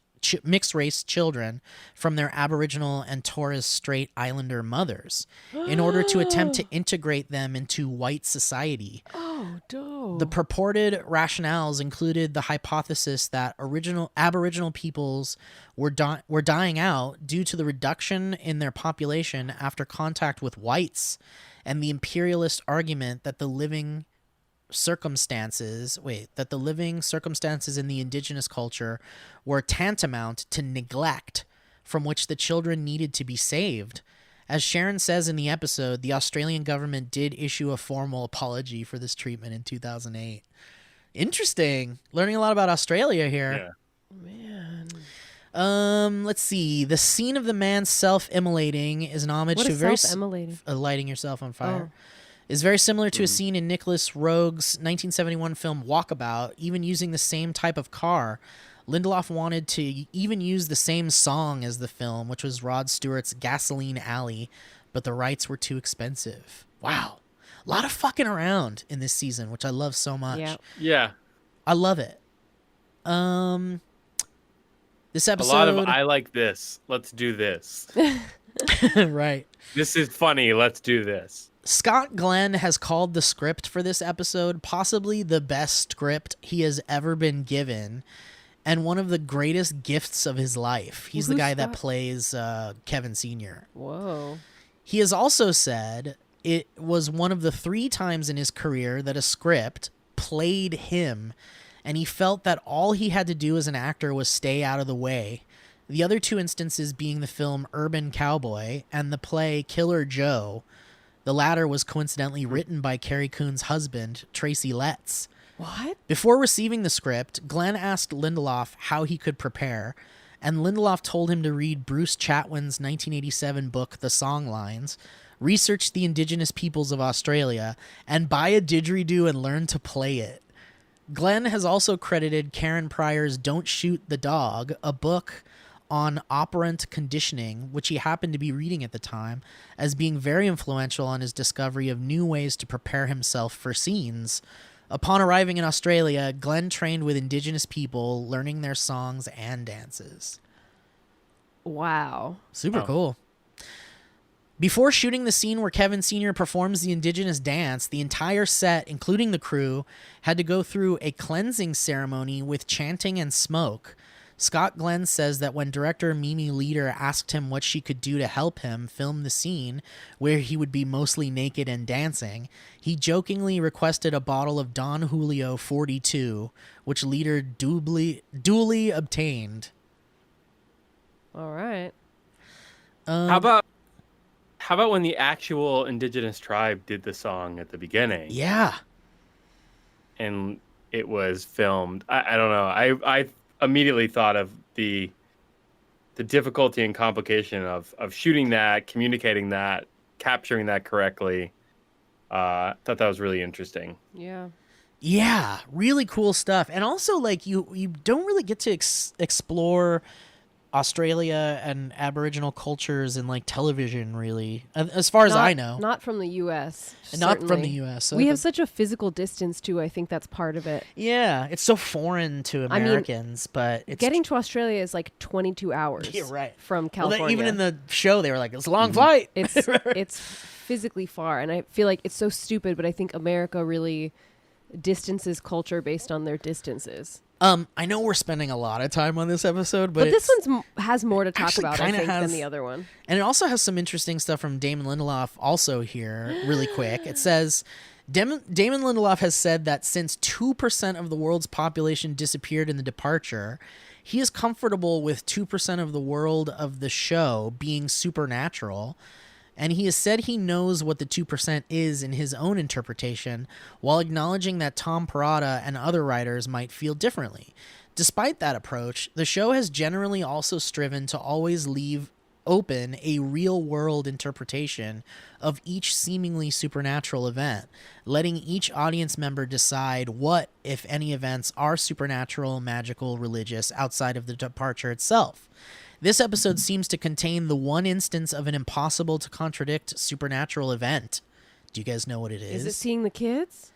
children, from their Aboriginal and Torres Strait Islander mothers in order to attempt to integrate them into white society. Oh, dope. The purported rationales included the hypothesis that Aboriginal peoples were dying out due to the reduction in their population after contact with whites, and the imperialist argument that the living circumstances in the indigenous culture were tantamount to neglect from which the children needed to be saved. As Sharon says in the episode, the Australian government did issue a formal apology for this treatment in 2008. Interesting. Learning a lot about Australia here. Yeah. Man. Let's see. The scene of the man self-immolating is an homage What to is very self-immolating? lighting yourself on fire. Is very similar to a scene in Nicholas Roeg's 1971 film Walkabout, even using the same type of car. Lindelof wanted to even use the same song as the film, which was Rod Stewart's Gasoline Alley, but the rights were too expensive. Wow. A lot of fucking around in this season, which I love so much. Yeah. Yeah. I love it. This episode... A lot of I like this. Let's do this. right. This is funny. Let's do this. Scott Glenn has called the script for this episode possibly the best script he has ever been given and one of the greatest gifts of his life. He's the guy that plays Kevin Sr. Whoa. He has also said it was one of the 3 times in his career that a script played him, and he felt that all he had to do as an actor was stay out of the way. The other 2 instances being the film Urban Cowboy and the play Killer Joe. The latter was coincidentally written by Carrie Coon's husband, Tracy Letts. What? Before receiving the script, Glenn asked Lindelof how he could prepare, and Lindelof told him to read Bruce Chatwin's 1987 book, The Songlines, research the indigenous peoples of Australia, and buy a didgeridoo and learn to play it. Glenn has also credited Karen Pryor's Don't Shoot the Dog, a book on operant conditioning, which he happened to be reading at the time, as being very influential on his discovery of new ways to prepare himself for scenes. Upon arriving in Australia, Glenn trained with indigenous people, learning their songs and dances. Wow. Super cool. Before shooting the scene where Kevin Sr. performs the indigenous dance, the entire set, including the crew, had to go through a cleansing ceremony with chanting and smoke. Scott Glenn says that when director Mimi Leader asked him what she could do to help him film the scene where he would be mostly naked and dancing, he jokingly requested a bottle of Don Julio 42, which Leader duly obtained. All right. How about when the actual indigenous tribe did the song at the beginning? Yeah. And it was filmed. I don't know. I immediately thought of the difficulty and complication of shooting that, communicating that, capturing that correctly. Thought that was really interesting. Yeah. Yeah, really cool stuff. And also, like, you don't really get to explore Australia and Aboriginal cultures in, like, television, really, as far as I know. Not from the U.S. Not from the certainly. U.S. So We have such a physical distance, too. I think that's part of it. Yeah, it's so foreign to Americans, but it's... Getting to Australia is like 22 hours Yeah, right. from California. Well, even in the show, they were like, it's a long flight. It's physically far. And I feel like it's so stupid, but I think America really distances culture based on their distances. I know we're spending a lot of time on this episode, but this one's has more to talk actually about, I kinda think, has- than the other one. And it also has some interesting stuff from Damon Lindelof also here, really quick. It says, Damon Lindelof has said that since 2% of the world's population disappeared in The Departure, he is comfortable with 2% of the world of the show being supernatural. And he has said he knows what the 2% is in his own interpretation, while acknowledging that Tom Perrotta and other writers might feel differently. Despite that approach, the show has generally also striven to always leave open a real-world interpretation of each seemingly supernatural event, letting each audience member decide what, if any, events are supernatural, magical, religious, outside of The Departure itself. This episode seems to contain the one instance of an impossible to contradict supernatural event. Do you guys know what it is? Is it seeing the kids?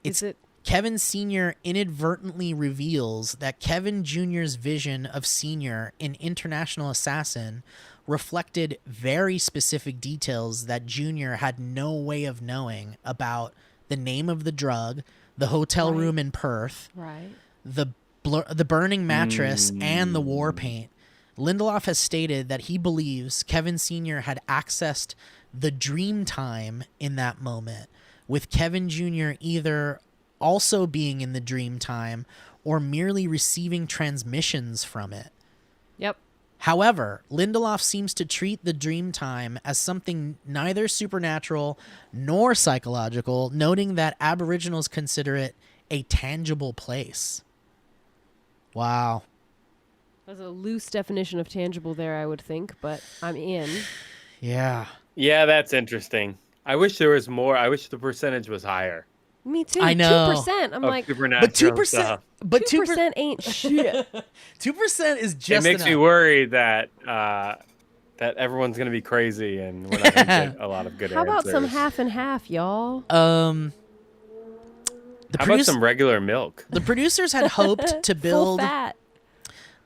It's Is it? Kevin Sr. inadvertently reveals that Kevin Jr.'s vision of Sr. in International Assassin reflected very specific details that Jr. had no way of knowing about the name of the drug, the hotel room in Perth, Right. the burning mattress, and the war paint. Lindelof has stated that he believes Kevin Sr. had accessed the dream time in that moment, with Kevin Jr. either also being in the dream time or merely receiving transmissions from it. Yep. However, Lindelof seems to treat the dream time as something neither supernatural nor psychological, noting that Aboriginals consider it a tangible place. Wow. There's a loose definition of tangible there, I would think, but I'm in. Yeah. Yeah, that's interesting. I wish there was more. I wish the percentage was higher. Me too. I know. 2%. I'm Of like, supernatural But 2%, stuff. but 2% ain't shit. 2% is It just makes me enough. worried that everyone's gonna be crazy and we're not gonna get a lot of good How answers. about some half and half, y'all? The How about some regular milk? the producers had hoped to Full build fat.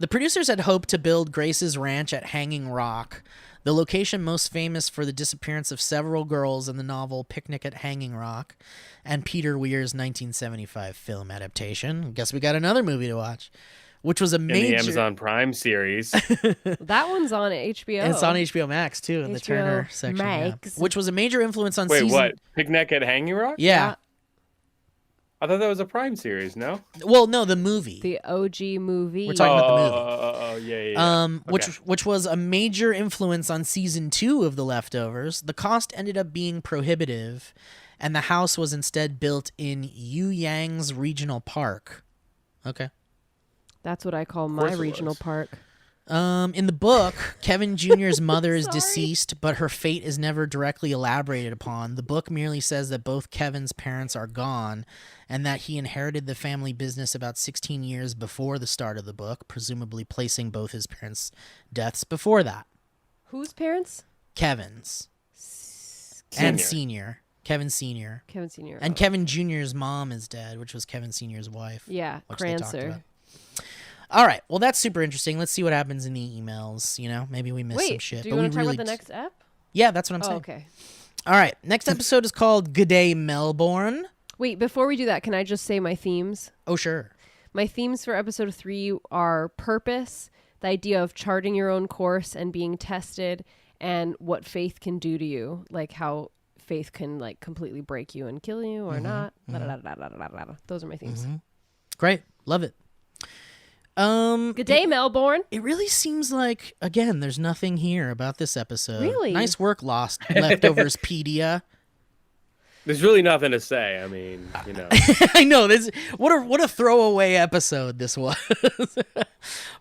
The producers had hoped to build Grace's ranch at Hanging Rock, the location most famous for the disappearance of several girls in the novel Picnic at Hanging Rock and Peter Weir's 1975 film adaptation. Guess we got another movie to watch, which was a In major... the Amazon Prime series. That one's on HBO. And it's on HBO Max, too, in the HBO Turner section. Yeah. Max. Which was a major influence on Wait, season... what? Picnic at Hanging Rock? Yeah. I thought that was a Prime series, no? Well, no, the movie. The OG movie. We're talking about the movie. Oh, yeah. Okay. Which was a major influence on season 2 of The Leftovers. The cost ended up being prohibitive, and the house was instead built in Yu Yang's regional park. Okay. That's what I call my course it regional was. park. In the book, Kevin Jr.'s mother is deceased, but her fate is never directly elaborated upon. The book merely says that both Kevin's parents are gone and that he inherited the family business about 16 years before the start of the book, presumably placing both his parents' deaths before that. Whose parents? Kevin's. And Senior. Kevin Sr. Kevin Sr. And Kevin Jr.'s mom is dead, which was Kevin Sr.'s wife. Yeah, which they talked Crancer. about. All right. Well, that's super interesting. Let's see what happens in the emails. You know, maybe we missed some shit. Do you want to talk about the next ep? Yeah, that's what I'm saying. Okay. All right. Next episode is called Good Day Melbourne. Wait, before we do that, can I just say my themes? Oh, sure. My themes for episode 3 are purpose, the idea of charting your own course and being tested, and what faith can do to you, like how faith can like completely break you and kill you or not. Those are my themes. Great. Love it. Good day, Melbourne. It really seems like, again, there's nothing here about this episode. Really? Nice work, Lost Leftoverspedia. There's really nothing to say. I mean, you know. I know this. What a throwaway episode this was.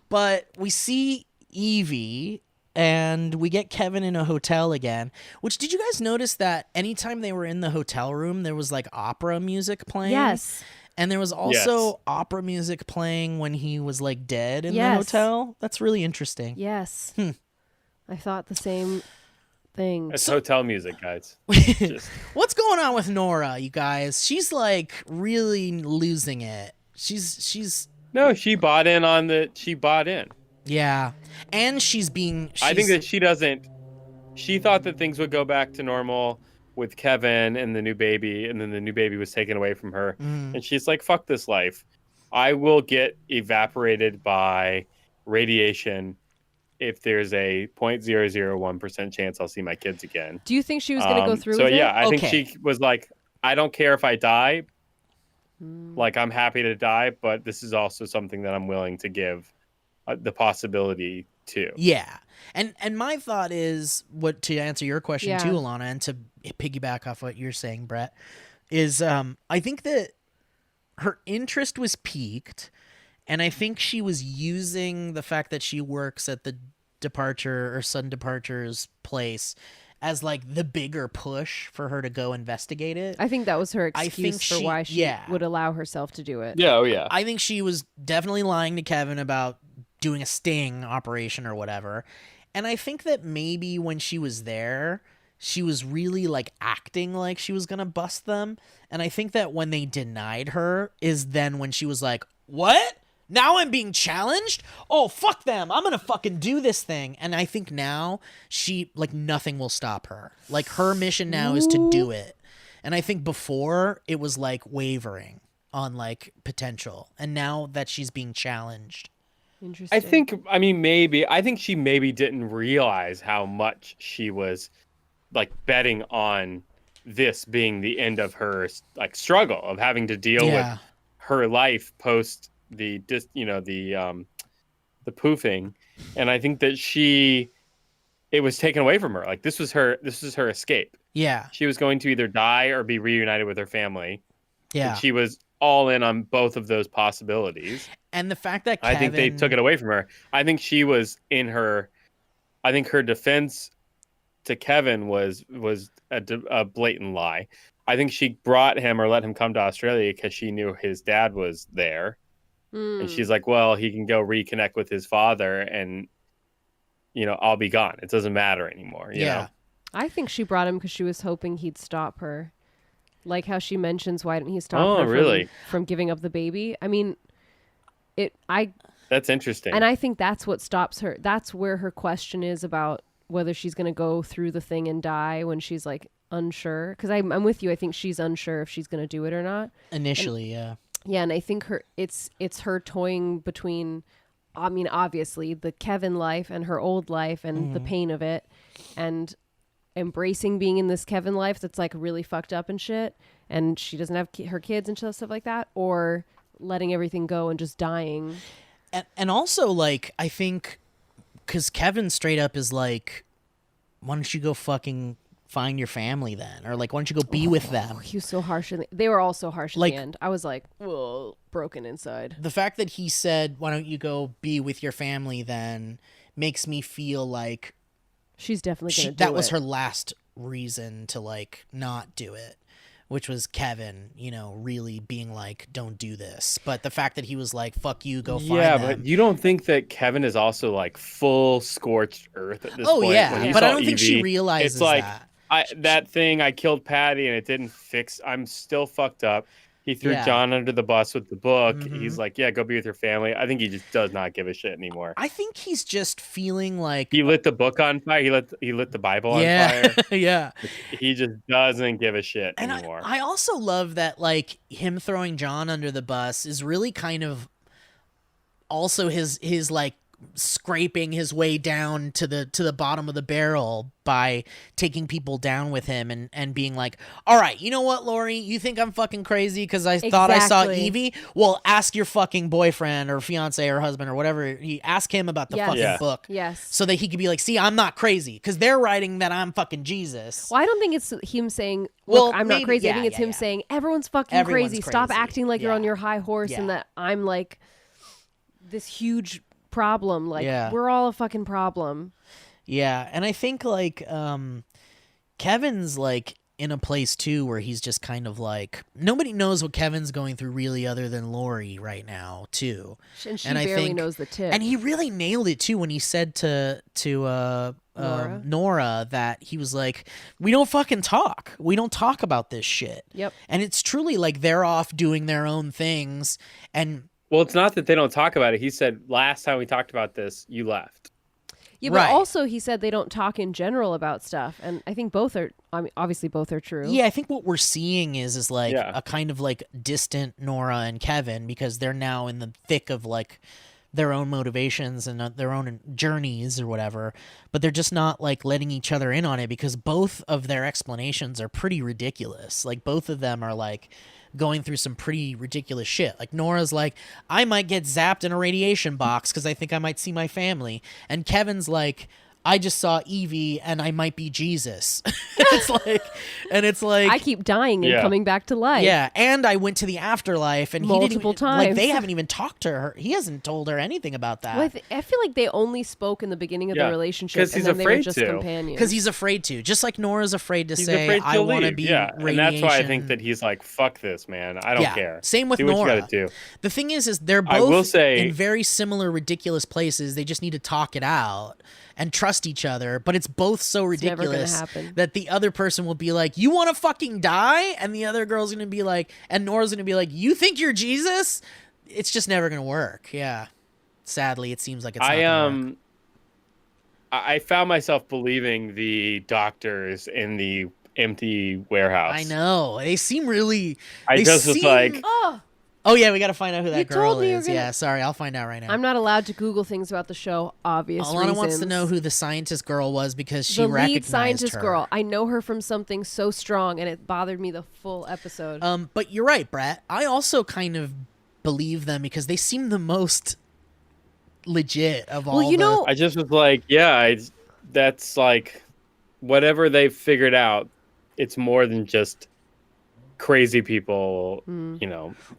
But we see Evie, and we get Kevin in a hotel again. Which, did you guys notice that anytime they were in the hotel room, there was like opera music playing? Yes. And there was also opera music playing when he was like dead in the Yes. hotel. That's really interesting. Yes. I thought the same thing. It's hotel music, guys. Just, What's going on with Nora, you guys? She's like really losing it. She's no, she bought in. yeah. And she's I think that she doesn't. She thought that things would go back to normal with Kevin and the new baby, and then the new baby was taken away from her. And she's like, fuck this life. I will get evaporated by radiation if there's a 0.001% chance I'll see my kids again. Do you think she was going to go through so with yeah, it? I think she was like, I don't care if I die. Like, I'm happy to die, but this is also something that I'm willing to give the possibility to. Yeah. And my thought is, what to answer your question too, Alana, and to piggyback off what you're saying, Brett, is I think that her interest was piqued, and I think she was using the fact that she works at the departure or sudden departure's place as like the bigger push for her to go investigate it. I think that was her excuse for why she would allow herself to do it. Yeah, oh yeah. I think she was definitely lying to Kevin about doing a sting operation or whatever. And I think that maybe when she was there, she was really like acting like she was going to bust them. And I think that when they denied her is then when she was like, what? Now I'm being challenged? Oh, fuck them. I'm going to fucking do this thing. And I think now she, like, nothing will stop her. Like, her mission now is to do it. And I think before it was like wavering on like potential. And now that she's being challenged. Interesting. I think she maybe didn't realize how much she was like betting on this being the end of her like struggle of having to deal with her life post the poofing. And I think that it was taken away from her. Like this was her escape. Yeah. She was going to either die or be reunited with her family. Yeah. And she was all in on both of those possibilities. And the fact that Kevin... I think they took it away from her. I think she was in her... I think her defense to Kevin was a blatant lie. I think she brought him or let him come to Australia because she knew his dad was there. And she's like, well, he can go reconnect with his father and, you know, I'll be gone. It doesn't matter anymore. You know? I think she brought him because she was hoping he'd stop her. Like how she mentions, why didn't he stop her from giving up the baby? I mean, that's interesting. And I think that's what stops her. That's where her question is about whether she's going to go through the thing and die when she's like unsure. Because I'm with you. I think she's unsure if she's going to do it or not. Initially, yeah. Yeah, and I think it's her toying between, I mean, obviously the Kevin life and her old life and the pain of it, and embracing being in this Kevin life that's like really fucked up and shit, and she doesn't have her kids and stuff like that, or letting everything go and just dying. And also, like, I think because Kevin straight up is like, why don't you go fucking find your family then? Or like, why don't you go be with them? He was so harsh. They were all so harsh at Like- the end. I was like, whoa, broken inside. The fact that he said, why don't you go be with your family then, makes me feel like She's definitely going to do that was it. her last reason to like not do it, which was Kevin, really being like, don't do this. But the fact that he was like, fuck you, go find them. but you don't think that Kevin is also like full scorched earth at this Oh, point? yeah, when he but I saw don't think she Evie, realizes it's like, that. that thing, I killed Patty and it didn't fix. I'm still fucked up. He threw Yeah. John under the bus with the book. Mhm. He's like, yeah, go be with your family. I think he just does not give a shit anymore. I think he's just feeling like, He lit the book on fire. He lit the Bible on yeah, fire. yeah. He just doesn't give a shit And anymore. I also love that like him throwing John under the bus is really kind of also his like scraping his way down to the bottom of the barrel by taking people down with him and being like, all right, you know what, Lori, you think I'm fucking crazy because I thought I saw Exactly. Evie? Well, ask your fucking boyfriend or fiance or husband or whatever. Ask him about the Yes. fucking Yeah. book. Yes. So that he could be like, see, I'm not crazy because they're writing that I'm fucking Jesus. Well, I don't think it's him saying, Well, look, I'm maybe- not crazy. I think yeah, it's yeah, him yeah. saying, everyone's fucking Everyone's crazy. Stop crazy. acting like you're Yeah. on your high horse and Yeah. that I'm like this huge problem. Like, Yeah. we're all a fucking problem. Yeah, and I think like Kevin's like in a place too where he's just kind of like nobody knows what Kevin's going through really other than Lori right now too. And she And I barely think- knows the tip. And he really nailed it too when he said to Nora that he was like, we don't fucking talk. We don't talk about this shit. Yep. And it's truly like they're off doing their own things and Well, it's not that they don't talk about it. He said, last time we talked about this, you left. Yeah, but Right. also he said they don't talk in general about stuff. And I think both are, I mean, obviously both are true. yeah, I think what we're seeing is like Yeah. a kind of like distant Nora and Kevin because they're now in the thick of like their own motivations and their own journeys or whatever, but they're just not like letting each other in on it because both of their explanations are pretty ridiculous. Like both of them are like going through some pretty ridiculous shit. Like Nora's like, I might get zapped in a radiation box because I think I might see my family. And Kevin's like, I just saw Evie and I might be Jesus. it's like I keep dying and Yeah. coming back to life. yeah, and I went to the afterlife and Multiple he didn't even, times. like they haven't even talked to her. He hasn't told her anything about that. Well, I feel like they only spoke in the beginning of Yeah, the relationship 'cause and he's then they were afraid just to. companions. Because he's afraid to, just like Nora's afraid to He's say, afraid to I want to leave. be Yeah, radiation. and that's why I think that he's like, fuck this, man. I don't Yeah, care. same with Do what Nora. you gotta do. The thing is they're I will both say- in very similar ridiculous places. They just need to talk it out and trust each other. But it's both so never gonna ridiculous happen. that the other person will be like, you want to fucking die? And the other girl's going to be like, and Nora's going to be like, you think you're Jesus? It's just never going to work. Yeah. Sadly, it seems like it's not gonna work. I found myself believing the doctors in the empty warehouse. I know. They seem really... I they just was seem- like, Oh, yeah, we got to find out who You that girl told me you were is. gonna- Yeah, sorry. I'll find out right now. I'm not allowed to Google things about the show, obvious Alana reasons. wants to know who the scientist girl was because she the recognized lead scientist her. girl. I know her from something so strong, and it bothered me the full episode. But you're right, Brett. I also kind of believe them because they seem the most legit of all. Well, you know- I just was like, yeah, that's like whatever they've figured out. It's more than just crazy people,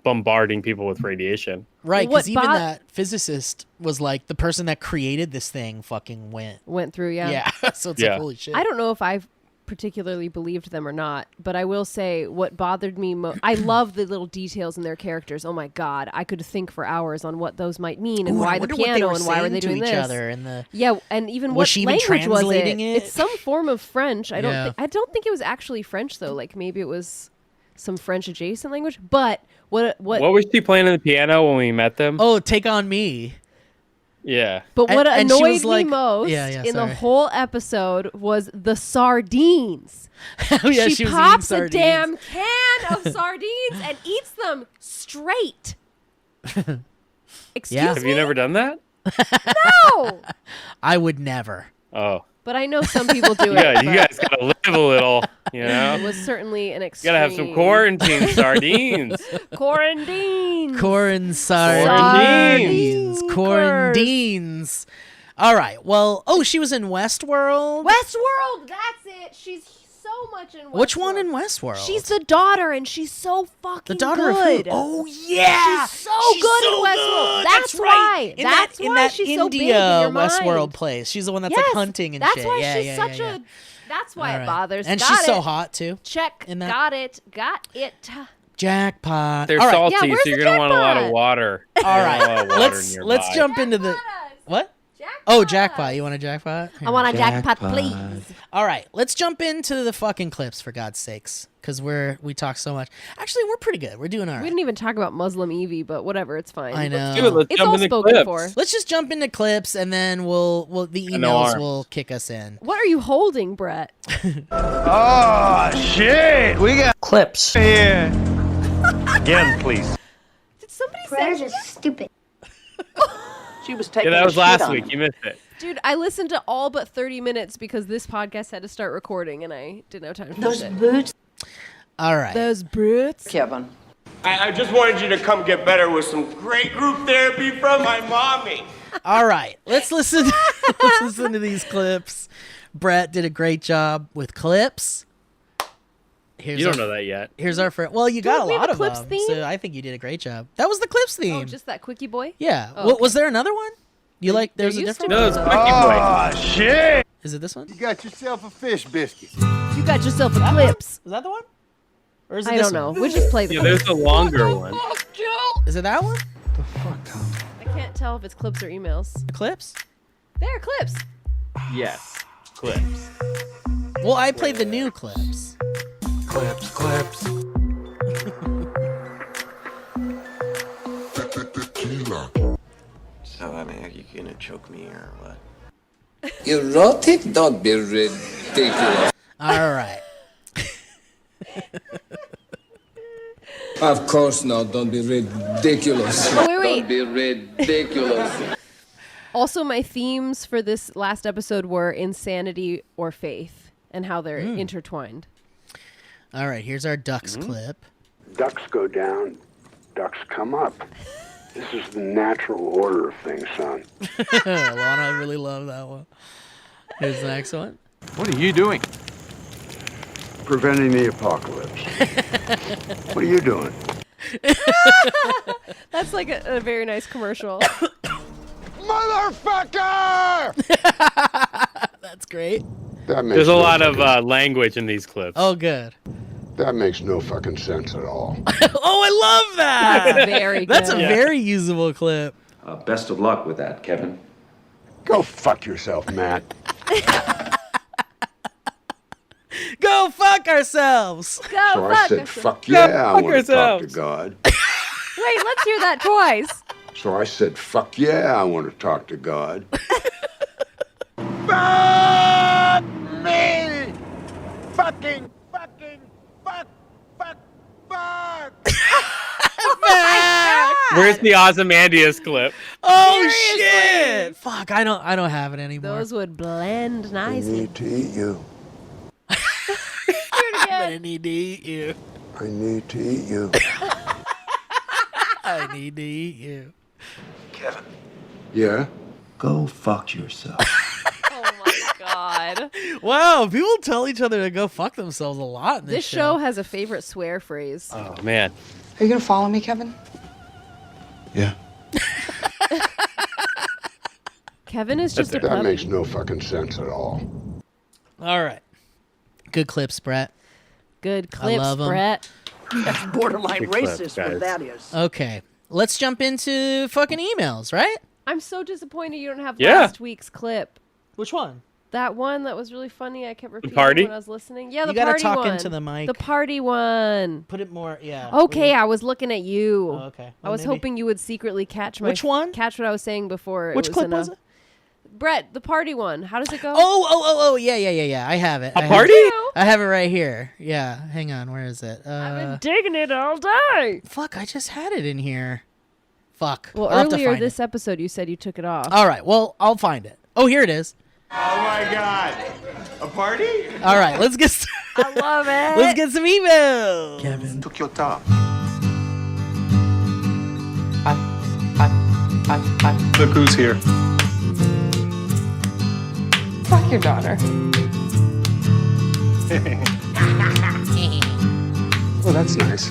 bombarding people with radiation. right? What Because even bot- that physicist was like the person that created this thing. Fucking went. through, yeah. Yeah. So it's Yeah. like holy shit. I don't know if I've particularly believed them or not, but I will say what bothered me I love the little details in their characters. Oh my god, I could think for hours on what those might mean and Ooh, I why the wonder what they piano were and why were saying they to doing each this. other and the. Yeah, and even Was what she even language was translating it? It's some form of French. I don't. Yeah. I don't think it was actually French though. Like maybe it was some French adjacent language. But what What was she playing on the piano when we met them? Oh, take on me. Yeah. But what and she annoyed was like- me most Yeah, yeah, in sorry. the whole episode was the sardines. Oh, yeah, she was eating pops a sardines. damn can of sardines and eats them straight. Excuse Yeah. Have me? you never done that? No. I would never. Oh. But I know some people do it. Yeah, you but guys gotta live a little, It was certainly an You extreme. gotta have some quarantine sardines. Quarantine. Corn Sardines. sardines. Quarantines. All right. Well, she was in Westworld. Westworld. That's it. She's much in Westworld. Which one in Westworld? She's the daughter, and she's so fucking the daughter good. of who? Oh yeah, She's so good in Westworld. good. That's right. why. That's in why that she's India so big in your mind. Westworld place. She's the one that's Yes, like hunting and that's shit. why yeah, she's yeah, such yeah, yeah. a. That's why All it right. bothers. And Got she's it. so hot too. Check. in that. Got it. Got it. Jackpot. They're All right. salty, Yeah, where's so you're the gonna want a lot of jackpot? water. All You're gonna right. want a lot of water Let's nearby. jump into the what? Oh, jackpot. You want a jackpot? Here. I want a jackpot, Jackpot. please. All right, let's jump into the fucking clips for God's sakes, because we talk so much. Actually, we're pretty good. We're doing all We right. didn't even talk about Muslim Evie, but whatever, it's fine. I know. Do it. Let's It's jump all into spoken clips. for. Let's just jump into clips, and then the And no emails arms. will kick us in. What are you holding, Brett? Oh, shit. We got Clips. here. Again, please. Did somebody Prayers say? are stupid. She was taking Yeah, that a was shit last on week. him. You missed it. Dude, I listened to all but 30 minutes because this podcast had to start recording, and I didn't have time to finish Those it. boots. All right. Those brutes. Kevin. I just wanted you to come get better with some great group therapy from my mommy. All right. Let's listen. Let's listen to these clips. Brett did a great job with clips. Here's You don't our- know that yet. Here's our friend. Well, you got a we have lot a of clips them, theme? so I think you did a great job. That was the clips theme. Oh, just that quickie boy? Yeah. Oh, Well, was there another one? You like? There's a used different to one. be. No, it's Quickie Boy. Oh, shit. Is it this one? You got yourself a fish biscuit. You got yourself a clips. Is that the one? Or is it I this don't know. one? We'll just play the Yeah, clips. there's the longer one. Is it that one? I can't tell if it's clips or emails. The clips? There, clips. Yes. Clips. Well, I played the new clips. Clips. So, I mean, are you gonna choke me or what? Erotic? Don't be ridiculous. All right. Of course not. Don't be ridiculous. Oh, wait. Don't be ridiculous. Also, my themes for this last episode were insanity or faith and how they're intertwined. All right. Here's our ducks clip. Ducks go down, ducks come up. This is the natural order of things, son. Alana, I really love that one. Here's the next one. What are you doing? Preventing the apocalypse. What are you doing? That's like a very nice commercial. Motherfucker! That's great. That makes There's a no lot of fucking- language in these clips. Oh, good. That makes no fucking sense at all. Oh, I love that. That's very good. That's a very usable clip. Best of luck with that, Kevin. Go fuck yourself, Matt. Go fuck ourselves. Go So I fuck said, us. fuck yeah, I fuck want to talk to ourselves. God. Wait, let's hear that twice. So I said, fuck yeah, I want to talk to God. Fuck me! Fuck. Where's the Ozymandias clip? Oh shit! Fuck, I don't have it anymore. Those would blend I nicely. need to eat you. I'm gonna need to eat you. I need to eat you. I need to eat you. Kevin, Yeah? go fuck yourself. Oh my god. Wow, people tell each other to go fuck themselves a lot in this This show has a favorite swear phrase. Oh man. Are you gonna follow me, Kevin? Yeah. Kevin is just a That puppy. makes no fucking sense at all. All right. Good clips, Brett. Good clips, love 'em. Brett. That's borderline Big clip, racist, guys. what that is. Okay. Let's jump into fucking emails, right? I'm so disappointed you don't have Yeah. last week's clip. Which one? That one that was really funny. I kept repeating party? when I was listening. Yeah, the You gotta party talk one. into the mic. The party one. Put it more, yeah. Okay, I was looking at you. Oh, okay. I was Maybe- hoping you would secretly catch my Which one? Catch what I was saying before. Which clip was it? Brett, the party one. How does it go? Oh, yeah. I have it. A I have party? it. I have it right here. Yeah, hang on. Where is it? I've been digging it all day. Fuck, I just had it in here. Fuck. Well, I'll have to earlier find this it. episode, you said you took it off. All right, well, I'll find it. Oh, here it is. Oh my god. A party? All right, let's get I love it. let's get some emails. Kevin. Took your top. Look who's here. Fuck your daughter. Oh, that's nice.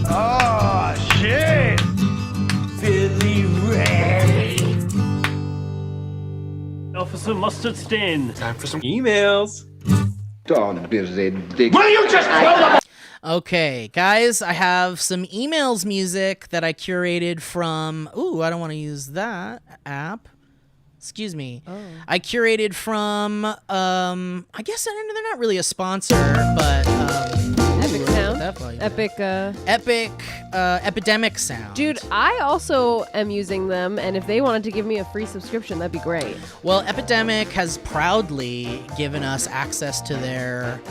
Oh, shit! Billy Ray. Officer Mustard Stain. Time for some emails. Don't be ridiculous. Will you just tell them? Okay, guys, I have some emails music that I curated from. Ooh, I don't want to use that app. Excuse me. Oh. I curated from. I guess they're not really a sponsor, but. Epic Sound. That volume. Epic. Epidemic Sound. Dude, I also am using them, and if they wanted to give me a free subscription, that'd be great. Well, Epidemic has proudly given us access to their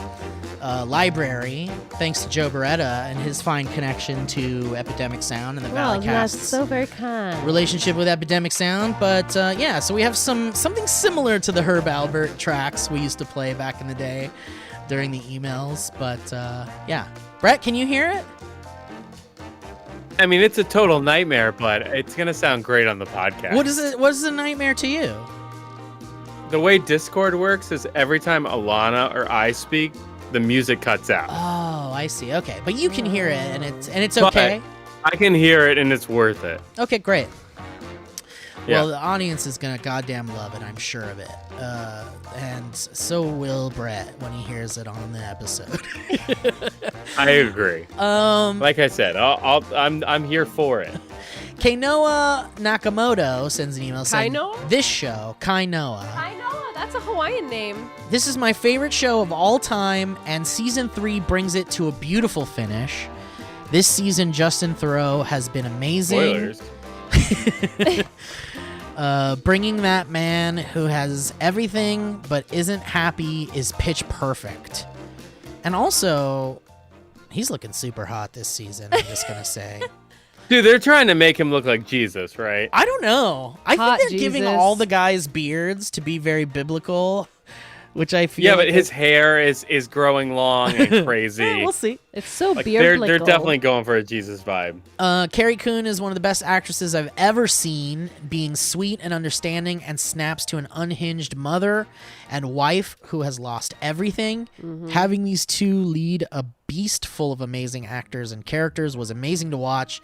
library, thanks to Joe Beretta and his fine connection to Epidemic Sound and the Well, that's Valleycast's so very kind. relationship with Epidemic Sound. But yeah, so we have something similar to the Herb Albert tracks we used to play back in the day during the emails. But yeah, Brett, can you hear it? I mean, it's a total nightmare, but it's gonna sound great on the podcast. What is a nightmare to you? The way Discord works is every time Alana or I speak, the music cuts out. Oh, I see. Okay, but you can hear it, and it's But okay. I can hear it, and it's worth it. Okay, great. Yeah. Well, the audience is gonna goddamn love it, I'm sure of it, and so will Brett when he hears it on the episode. I agree. Like I said, I'm here for it. Kainoa Nakamoto sends an email saying, Kainoa? "This show, Kainoa. I know, that's a Hawaiian name. This is my favorite show of all time, and season 3 brings it to a beautiful finish. This season, Justin Theroux has been amazing." Spoilers. Bringing that man who has everything but isn't happy is pitch perfect. And also, he's looking super hot this season, I'm just going to say. Dude, they're trying to make him look like Jesus, right? I don't know. I Hot think they're giving Jesus. all the guys beards to be very biblical, which I feel Yeah, like but his hair is growing long and crazy. we'll see. It's so Like beard they're definitely going for a Jesus vibe. Carrie Coon is one of the best actresses I've ever seen, being sweet and understanding and snaps to an unhinged mother and wife who has lost everything. Having these two lead a beast full of amazing actors and characters was amazing to watch.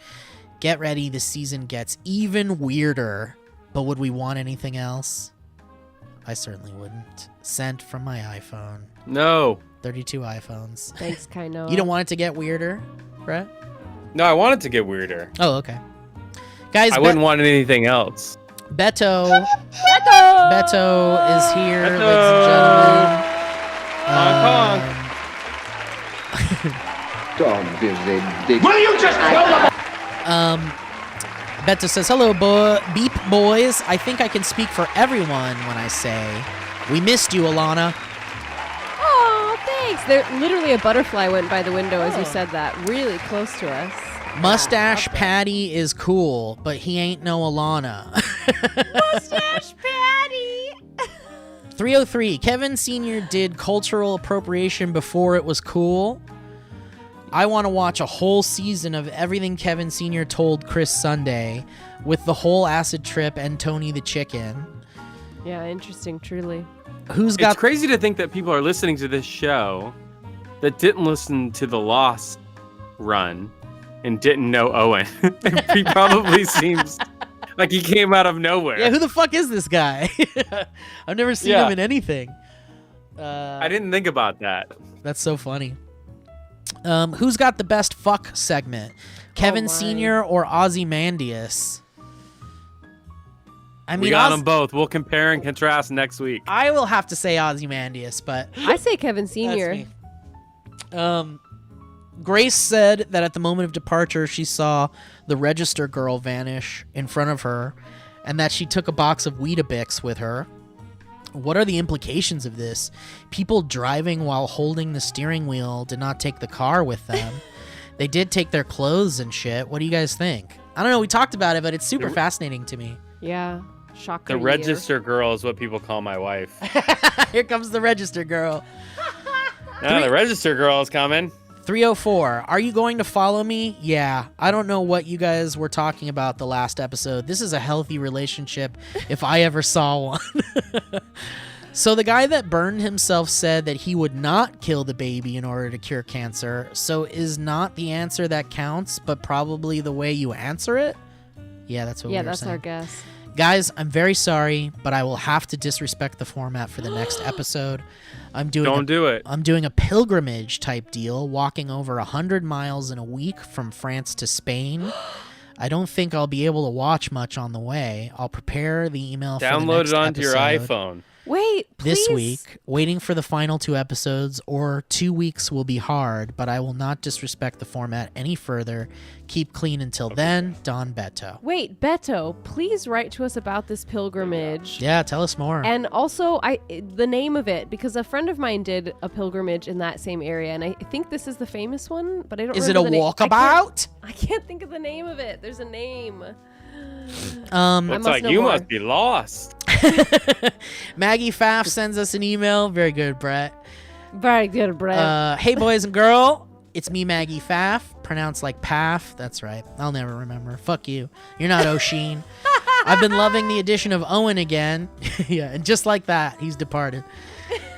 Get ready, this season gets even weirder. But would we want anything else? I certainly wouldn't. Sent from my iPhone. No. 32 iPhones. Thanks, Kainoa. You don't want it to get weirder, Brett? No, I want it to get weirder. Oh, okay. Guys, I wouldn't want anything else. Beto is here, Beto! ladies and gentlemen. Honk, Don't be ridiculous. Will you just tell them? Beto says, "Hello, Beep boys. I think I can speak for everyone when I say we missed you, Alana." Oh, thanks. There literally a butterfly went by the window as you said that, really close to us. Mustache Patty is cool, but he ain't no Alana. Mustache Patty. 303. Kevin Sr. did cultural appropriation before it was cool. I want to watch a whole season of everything Kevin Sr. told Chris Sunday with the whole acid trip and Tony the Chicken. Yeah, interesting, truly. Who's got... It's crazy to think that people are listening to this show that didn't listen to the Lost run and didn't know Owen. He probably seems like he came out of nowhere. Yeah, who the fuck is this guy? I've never seen him in anything. I didn't think about that. That's so funny. Who's got the best fuck segment? Kevin Sr. or Ozymandias? I mean, we got them both. We'll compare and contrast next week. I will have to say Ozymandias, but I say Kevin Sr. That's me. Grace said that at the moment of departure, she saw the register girl vanish in front of her, and that she took a box of Weetabix with her. What are the implications of this? People driving while holding the steering wheel did not take the car with them. They did take their clothes and shit. What do you guys think? I don't know. We talked about it, but it's super fascinating to me. Yeah. Shocker. The register girl is what people call my wife. Here comes the register girl. The register girl is coming. 304. Are you going to follow me? Yeah. I don't know what you guys were talking about the last episode. This is a healthy relationship if I ever saw one. So the guy that burned himself said that he would not kill the baby in order to cure cancer. So is not the answer that counts, but probably the way you answer it? Yeah, that's what we were that's saying. our guess. Guys, I'm very sorry, but I will have to disrespect the format for the next episode. Don't do it. I'm doing a pilgrimage type deal, walking over 100 miles in a week from France to Spain. I don't think I'll be able to watch much on the way. I'll prepare the email for the Download next it onto your episode iPhone. Wait, please. this week, waiting for the final 2 episodes, or 2 weeks will be hard, but I will not disrespect the format any further. Keep clean until then. Don Beto. Wait, Beto, please write to us about this pilgrimage. Yeah, tell us more. And also, the name of it, because a friend of mine did a pilgrimage in that same area, and I think this is the famous one, but I don't Is it a remember the name. walkabout? I can't think of the name of it. There's a name. It's like you must be lost. Maggie Pfaff sends us an email. Very good, Brett. Very good, Brett. Hey, boys and girl. It's me, Maggie Pfaff. Pronounced like Paff. That's right. I'll never remember. Fuck you. You're not O'Sheen. I've been loving the addition of Owen again. Yeah, and just like that, he's departed.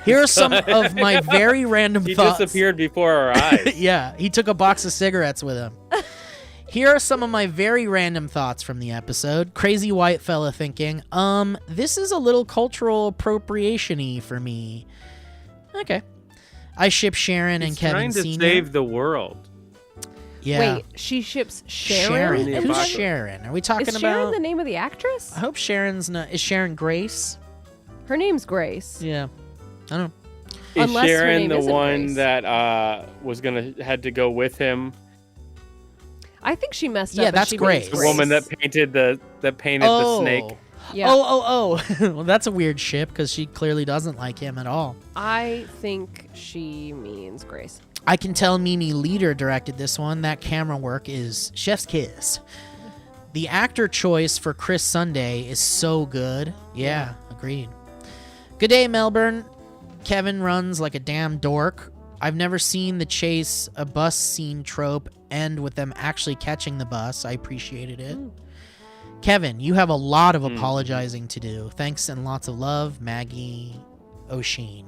Here are some of my very random thoughts. He disappeared before our eyes. Yeah, he took a box of cigarettes with him. Here are some of my very random thoughts from the episode. Crazy white fella thinking, this is a little cultural appropriation-y for me. Okay. I ship Sharon and Kevin trying to Sr. save the world. Yeah. Wait, she ships Sharon? Who's Sharon? Are we talking Is about... Sharon the name of the actress? I hope Sharon's not... Is Sharon Grace? Her name's Grace. Yeah. I don't know. Is Unless her Sharon name the isn't one Grace. that had to go with him? I think she messed Yeah, up. that's she Grace. means The woman that painted the snake. Yeah. Oh. Well, that's a weird ship because she clearly doesn't like him at all. I think she means Grace. I can tell Mimi Leader directed this one. That camera work is chef's kiss. The actor choice for Chris Sunday is so good. Yeah, agreed. Good day, Melbourne. Kevin runs like a damn dork. I've never seen the chase a bus scene trope end with them actually catching the bus. I appreciated it. Kevin, you have a lot of apologizing to do. Thanks and lots of love, Maggie O'Sheen.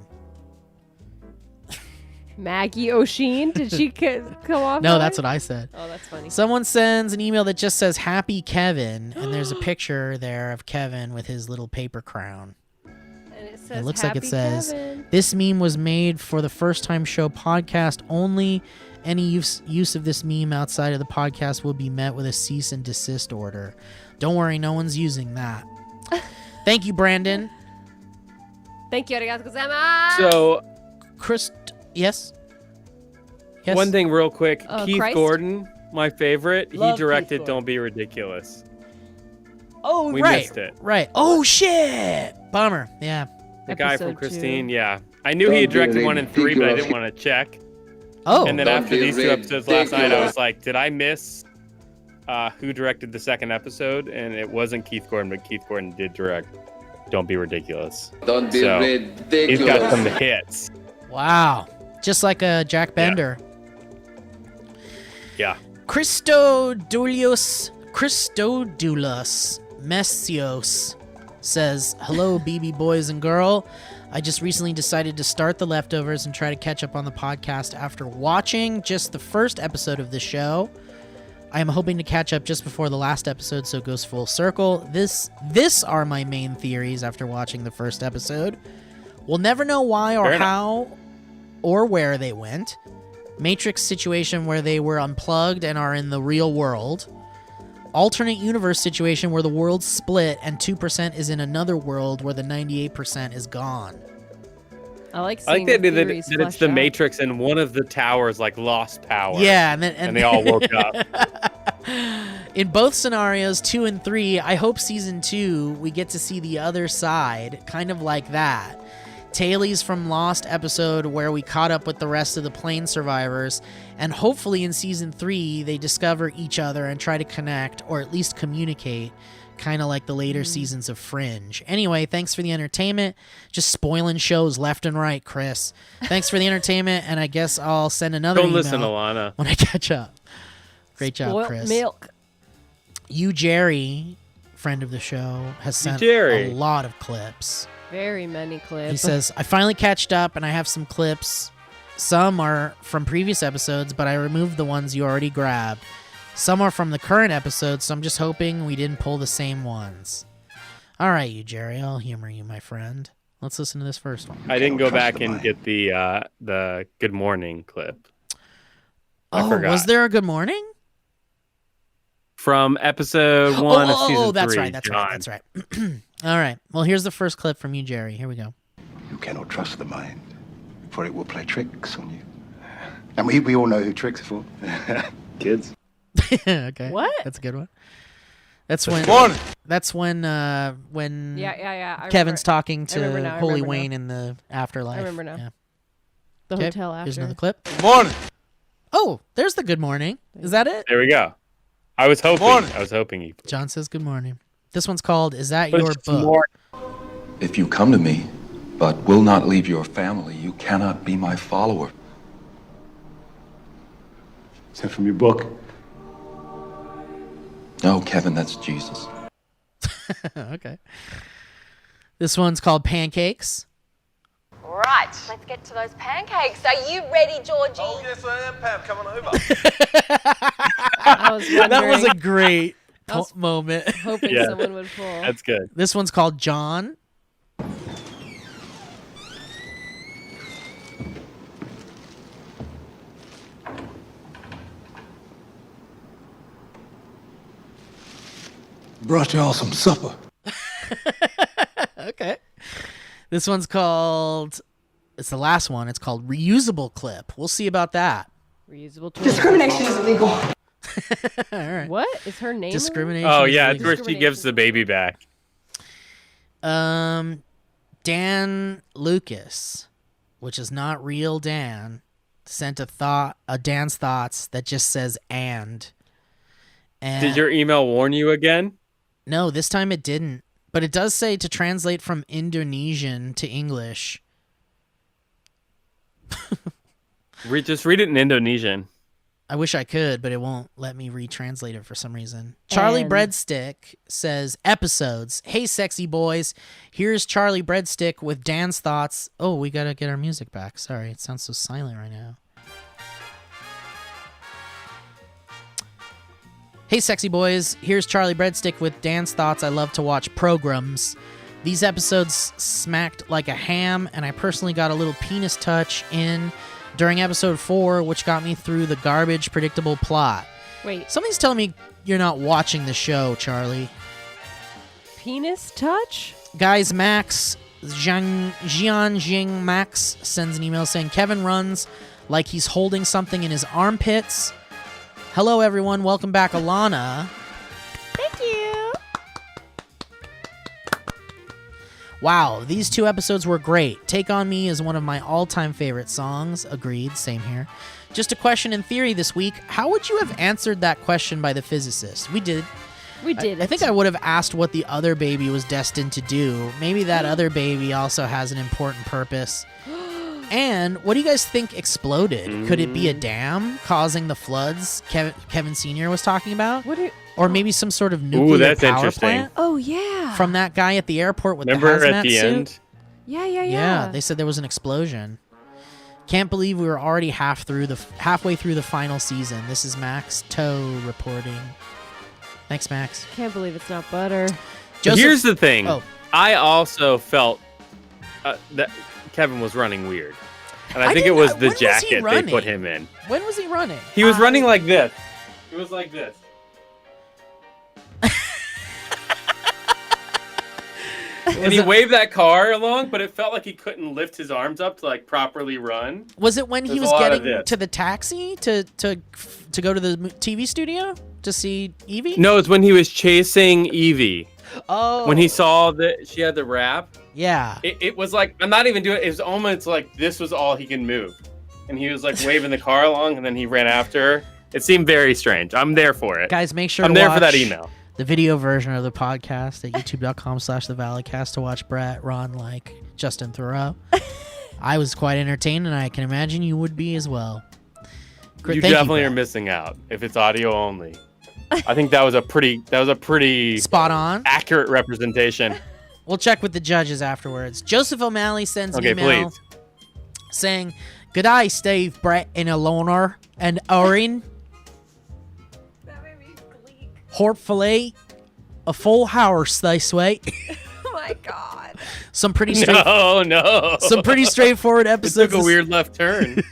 Maggie O'Sheen? Did she come off? No, that that's way? what I said. Oh, that's funny. Someone sends an email that just says Happy Kevin, and there's a picture there of Kevin with his little paper crown. And it says, It looks like it "Happy says, Kevin." this meme was made for the First Time Show podcast only. Any use of this meme outside of the podcast will be met with a cease and desist order. Don't worry, no one's using that. Thank you, Brandon. Thank you, arigato gozaimasu. So, Chris, yes? Yes? one thing real quick. Keith Christ? Gordon, my favorite, Love he directed Keith Don't Be Ridiculous. Oh, We right. missed it. Right. Oh, shit. Bummer. Yeah. The guy from Episode Christine, 2. yeah. I knew he had directed 1 and 3, but I didn't want to check. Oh. And then Don't after be these 2 episodes last night, I ridiculous. was like, did I miss who directed the 2nd episode? And it wasn't Keith Gordon, but Keith Gordon did direct Don't Be Ridiculous. Don't be So, ridiculous. He's got some hits. Wow. Just like a Jack Bender. Yeah. Christodoulos Messios says, hello, BB boys and girl. I just recently decided to start The Leftovers and try to catch up on the podcast after watching just the first episode of the show. I am hoping to catch up just before the last episode, so it goes full circle. This are my main theories after watching the first episode. We'll never know why or Fair enough. how or where they went. Matrix situation where they were unplugged and are in the real world. Alternate universe situation where the world's split and 2% is in another world where the 98% is gone. I like I seeing like the that theories it's flesh the out. Matrix and one of the towers like lost power. Yeah, and they all woke up. In both scenarios, 2 and 3, I hope season 2 we get to see the other side, kind of like that. Tailies from Lost episode where we caught up with the rest of the plane survivors, and hopefully in season 3 they discover each other and try to connect or at least communicate, kind of like the later seasons of Fringe. Anyway, thanks for the entertainment. Just spoiling shows left and right, Chris. Thanks for the entertainment, and I guess I'll send another Don't email listen, Alana. when I catch up. Great job, Spoiled Chris. milk. You, Jerry, friend of the show, has sent Jerry. a lot of clips. Very many clips. He says, I finally catched up and I have some clips. Some are from previous episodes, but I removed the ones you already grabbed. Some are from the current episode, so I'm just hoping we didn't pull the same ones. All right, you, Jerry. I'll humor you, my friend. Let's listen to this first one. I didn't go back and get the good morning clip. I Oh, forgot. was there a good morning? From episode 1 of season 3. That's right. All right. Well, here's the first clip from you, Jerry. Here we go. You cannot trust the mind, for it will play tricks on you. And we all know who tricks are for. Kids. Okay. What? That's a good one. That's when. That's when. When. Yeah. I Kevin's remember. talking I remember to now, I Holy remember Wayne now. in the afterlife. I remember now. Yeah. The Okay, hotel after. here's another clip. Good morning. Oh, there's the good morning. Is that it? There we go. I was hoping he. John says good morning. This one's called "Is That But Your it's Book?" more- If you come to me, but will not leave your family, you cannot be my follower. Is that from your book? No, Kevin, that's Jesus. Okay. This one's called "Pancakes." Right, let's get to those pancakes. Are you ready, Georgie? Oh, yes, I am, Pam. Come on over. I was wondering. That was a great I was moment. hoping Yeah. someone would pull. That's good. This one's called "John." Brought y'all some supper. Okay. This one's called. It's the last one. It's called "Reusable Clip." We'll see about that. Reusable toilet. Discrimination is illegal. All right. What is her name? Discrimination. Oh, is yeah. It's illegal. where she gives the baby back. Dan Lucas, which is not real Dan, sent a Dan's thoughts that just says and. Did your email warn you again? No, this time it didn't. But it does say to translate from Indonesian to English. Just read it in Indonesian. I wish I could, but it won't let me retranslate it for some reason. Charlie And- Breadstick says, episodes. Hey, sexy boys. Here's Charlie Breadstick with Dan's thoughts. Oh, we got to get our music back. Sorry, it sounds so silent right now. Hey, sexy boys. Here's Charlie Breadstick with Dan's thoughts. I love to watch programs. These episodes smacked like a ham, and I personally got a little penis touch in during episode 4, which got me through the garbage, predictable plot. Wait, Something's telling me you're not watching the show, Charlie. penis touch? Guys, Max, Jianjing Max sends an email saying Kevin runs like he's holding something in his armpits. Hello, everyone. Welcome back, Alana. Thank you. Wow, these 2 episodes were great. Take On Me is one of my all-time favorite songs. Agreed, same here. Just a question in theory this week. How would you have answered that question by the physicist? We did. We did. I think I would have asked what the other baby was destined to do. Maybe that other baby also has an important purpose. And what do you guys think exploded? Could it be a dam causing the floods Kevin Sr. was talking about? Or maybe some sort of nuclear that's power interesting. plant? Oh, yeah. From that guy at the airport with Remember the hazmat at the suit? end? Yeah. Yeah, they said there was an explosion. Can't believe we were already halfway through the final season. This is Max Toe reporting. Thanks, Max. Can't believe it's not butter. Joseph- Here's the thing. Oh. I also felt that Kevin was running weird. And I think it didn't- was when the was he jacket they running? put him in. When was he running? He was running like this. It was like this. And he waved that car along, but it felt like he couldn't lift his arms up to like properly run. Was it when he There's was a lot of getting this. to the taxi to go to the TV studio to see Evie? No, it's when he was chasing Evie. Oh. When he saw that she had the wrap. Yeah. It was like, I'm not even doing it. It was almost like this was all he can move. And he was like waving the car along and then he ran after her. It seemed very strange. I'm there for it. Guys, make sure I'm to there watch for that email. the video version of the podcast at youtube.com/thevalleycast to watch Brett, Ron, like Justin Thoreau. I was quite entertained, and I can imagine you would be as well. You Thank definitely are Brett. missing out if it's audio only. I think that was a pretty spot on, accurate representation. We'll check with the judges afterwards. Joseph O'Malley sends an Okay, email please. saying, "Good day, Steve, Brett, and Alana and Orin. Hopefully, a full house this week." Oh my god. Some pretty No. some pretty straightforward It episodes. took a weird left turn.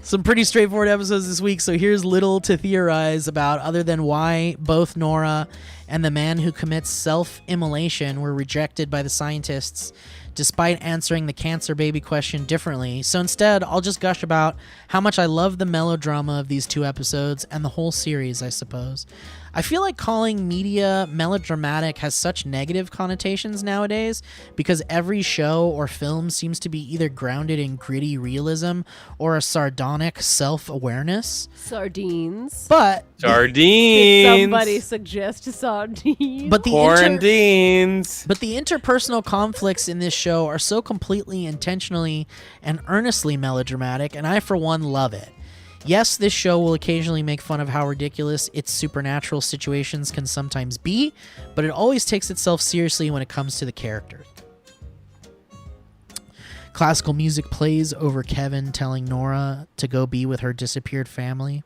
Some pretty straightforward episodes this week, so here's little to theorize about other than why both Nora and the man who commits self-immolation were rejected by the scientists despite answering the cancer baby question differently. So instead, I'll just gush about how much I love the melodrama of these two episodes and the whole series, I suppose. I feel like calling media melodramatic has such negative connotations nowadays because every show or film seems to be either grounded in gritty realism or a sardonic self-awareness. Sardines. But Sardines. Did somebody suggest sardines? But the Quarantines. But the interpersonal conflicts in this show are so completely, intentionally, and earnestly melodramatic, and I, for one, love it. Yes, this show will occasionally make fun of how ridiculous its supernatural situations can sometimes be, but it always takes itself seriously when it comes to the characters. Classical music plays over Kevin telling Nora to go be with her disappeared family,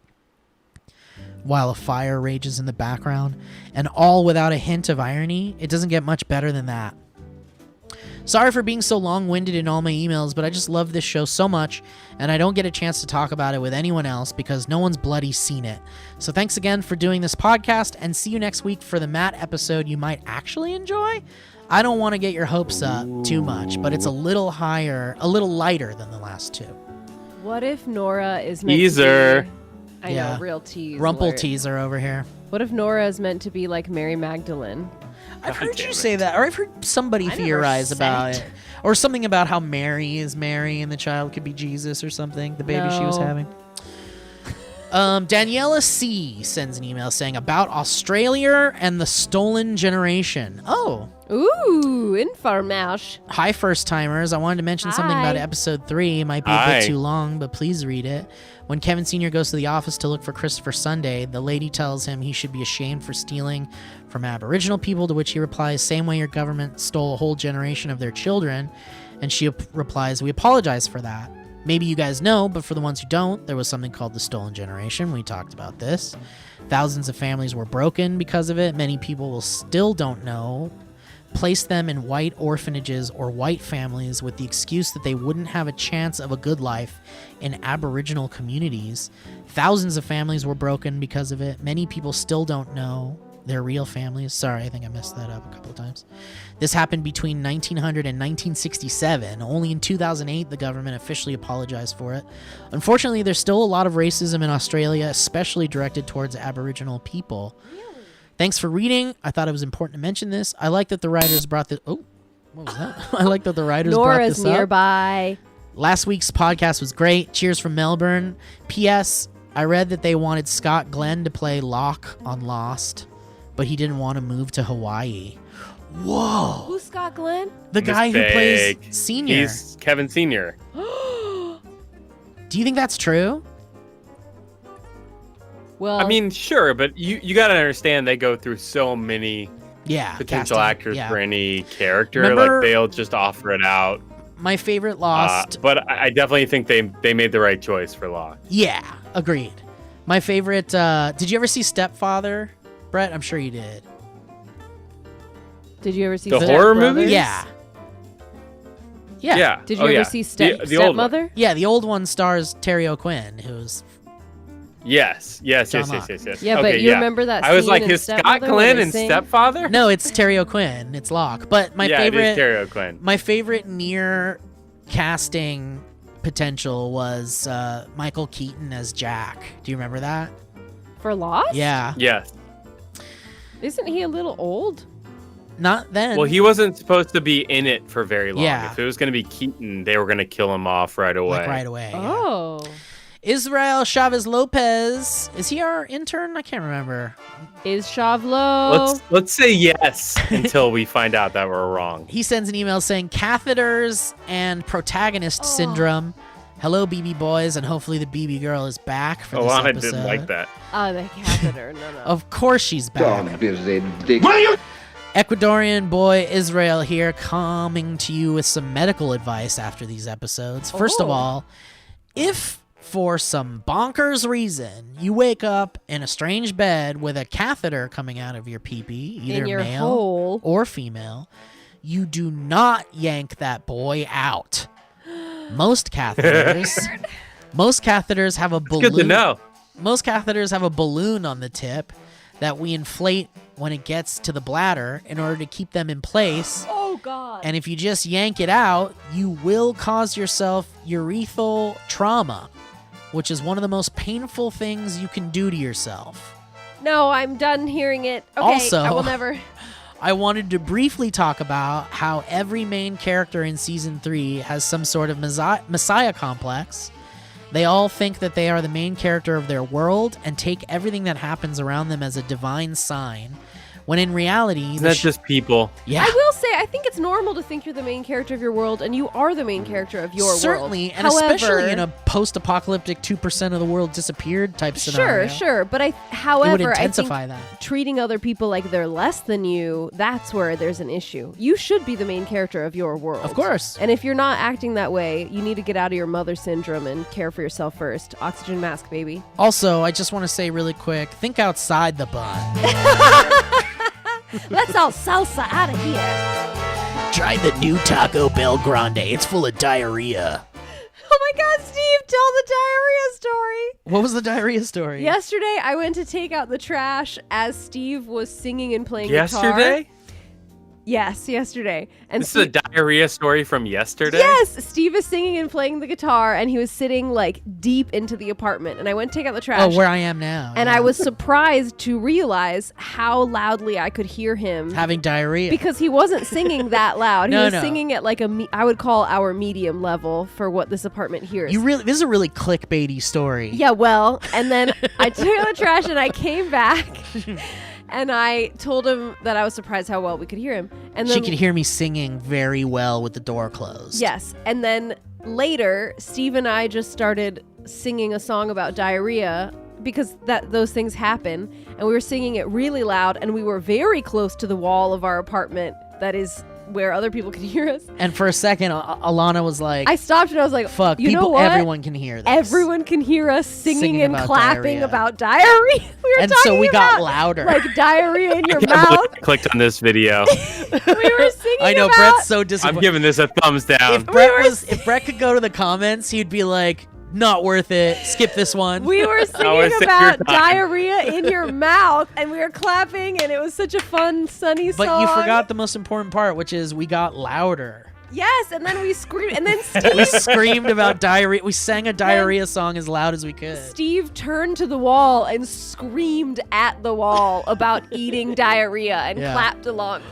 while a fire rages in the background, and all without a hint of irony. It doesn't get much better than that. Sorry for being so long-winded in all my emails, but I just love this show so much, and I don't get a chance to talk about it with anyone else because no one's bloody seen it. So thanks again for doing this podcast, and see you next week for the Matt episode you might actually enjoy. I don't want to get your hopes up too much, but it's a little lighter than the last two. What if Nora is meant Teaser. to be... I know, real tease. Rumple alert. teaser over here. What if Nora is meant to be like Mary Magdalene? I've heard you say that, or I've heard somebody theorize about it. Or something about how Mary is Mary and the child could be Jesus or something, the baby she was having. Daniela C. sends an email saying about Australia and the stolen generation. Oh. Ooh, informash. Hi, first-timers. I wanted to mention something about episode 3. It might be a bit too long, but please read it. When Kevin Sr. goes to the office to look for Christopher Sunday, the lady tells him he should be ashamed for stealing from Aboriginal people, to which he replies, same way your government stole a whole generation of their children. And she replies, we apologize for that. Maybe you guys know, but for the ones who don't, there was something called the stolen generation. We talked about this. Thousands of families were broken because of it. Many people will still don't know. Place them in white orphanages or white families with the excuse that they wouldn't have a chance of a good life in Aboriginal communities. Thousands of families were broken because of it. Many people still don't know their real families. Sorry, I think I messed that up a couple of times. This happened between 1900 and 1967. Only in 2008, the government officially apologized for it. Unfortunately, there's still a lot of racism in Australia, especially directed towards Aboriginal people. Thanks for reading. I thought it was important to mention this. I like that the writers brought this... Oh, what was that? I like that the writers brought this up. Nora's nearby. Last week's podcast was great. Cheers from Melbourne. P.S. I read that they wanted Scott Glenn to play Locke on Lost, but he didn't want to move to Hawaii. Whoa. Who's Scott Glenn? The guy who plays Senior. He's Kevin Sr. Do you think that's true? Well, I mean, sure, but you got to understand they go through so many potential actors for any character. Remember, like they'll just offer it out. My favorite Lost. But I definitely think they made the right choice for Lost. Yeah, agreed. My favorite. Did you ever see Stepfather, Brett? I'm sure you did. Did you ever see the horror Brothers? movie? Yeah. Yeah. Did you ever see Stepmother? Yeah, the old one stars Terry O'Quinn, who's. Yes. Yeah, Okay, but you remember that I was scene like, in is Scott Stepmother Glenn when and they sing? Stepfather? No, it's Terry O'Quinn. It's Locke. But my favorite. It is Terry O'Quinn. My favorite near casting potential was Michael Keaton as Jack. Do you remember that? For Lost? Yeah. Yes. Isn't he a little old? Not then. Well, he wasn't supposed to be in it for very long. Yeah. If it was going to be Keaton, they were going to kill him off right away. Like right away. Oh. Yeah. Israel Chavez Lopez. Is he our intern? I can't remember. Is Chavlo? Let's say yes until we find out that we're wrong. He sends an email saying catheters and protagonist syndrome. Hello, BB boys, and hopefully the BB girl is back for this Alana episode. didn't like that. Oh, the catheter. No. Of course she's back. Don't be ridiculous. Will you Ecuadorian boy Israel here, coming to you with some medical advice after these episodes. First of all, if for some bonkers reason you wake up in a strange bed with a catheter coming out of your pee-pee, either In your male hole. or female, you do not yank that boy out. Most catheters have a balloon. Good to know. Most catheters have a balloon on the tip that we inflate when it gets to the bladder in order to keep them in place. Oh, God. And if you just yank it out, you will cause yourself urethral trauma, which is one of the most painful things you can do to yourself. No, I'm done hearing it. Okay, Also, I will never. I wanted to briefly talk about how every main character in Season 3 has some sort of messiah complex. They all think that they are the main character of their world and take everything that happens around them as a divine sign, when in reality... That's just people. Yeah. I will say, I think it's normal to think you're the main character of your world, and you are the main character of your world. Certainly, and However, especially in a post-apocalyptic 2% of the world disappeared type scenario. Sure, but It however, would I think intensify that. treating other people like they're less than you, that's where there's an issue. You should be the main character of your world. Of course. And if you're not acting that way, you need to get out of your mother syndrome and care for yourself first. Oxygen mask, baby. Also, I just want to say really quick, think outside the bun. Let's all salsa out of here. Try the new Taco Bell Grande. It's full of diarrhea. Oh my God, Steve, tell the diarrhea story. What was the diarrhea story? Yesterday, I went to take out the trash as Steve was singing and playing guitar. Yesterday? Yes, yesterday. And This is a diarrhea story from yesterday? Yes, Steve is singing and playing the guitar, and he was sitting like deep into the apartment. And I went to take out the trash. Oh, where I am now. And yeah. I was surprised to realize how loudly I could hear him having diarrhea. because he wasn't singing that loud. He No, was no. singing at like I would call our medium level for what this apartment hears. This is a really clickbaity story. Yeah, well, and then I took out the trash and I came back. And I told him that I was surprised how well we could hear him. And then, She could hear me singing very well with the door closed. Yes. And then later, Steve and I just started singing a song about diarrhea because those things happen. And we were singing it really loud, and we were very close to the wall of our apartment that is where other people could hear us. And for a second, Alana was like, I stopped and I was like, fuck, you know what? everyone can hear this. Everyone can hear us singing and about clapping diarrhea. about diarrhea. We were And talking so we got about, louder. Like diarrhea in your I can't believe mouth. I clicked on this video. We were singing I know, about... Brett's so disappointed. I'm giving this a thumbs down. If Brett could go to the comments, he'd be like, not worth it. Skip this one. We were singing about diarrhea in your mouth, and we were clapping, and it was such a fun, sunny song. But you forgot the most important part, which is we got louder. Yes, and then we screamed, and then Steve... We screamed about diarrhea. We sang a diarrhea song as loud as we could. Steve turned to the wall and screamed at the wall about eating diarrhea and Yeah. clapped along.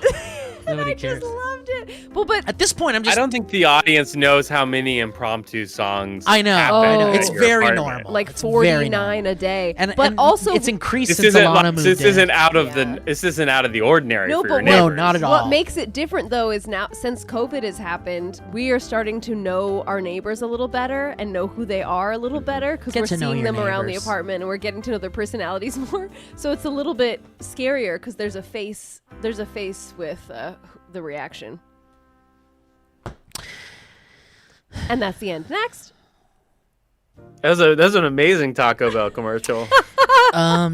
Nobody I cares. just loved it. Well, but At this point, I'm just... I don't think the audience knows how many impromptu songs I know. happen I know. at It's your very apartment. normal. like It's very 49 a day. And, but and also, it's increased This since isn't Alana like, moved this in. isn't out of Yeah. this isn't out of the ordinary No, for but your what- No, neighbors. not at all. what makes it different, though, is now, since COVID has happened, we are starting to know our neighbors a little better and know who they are a little better because Get we're to know seeing your them around the neighbors. apartment and we're getting to know their personalities more. So it's a little bit scarier because there's a face with the reaction. And that's the end. Next. That's an amazing Taco Bell commercial.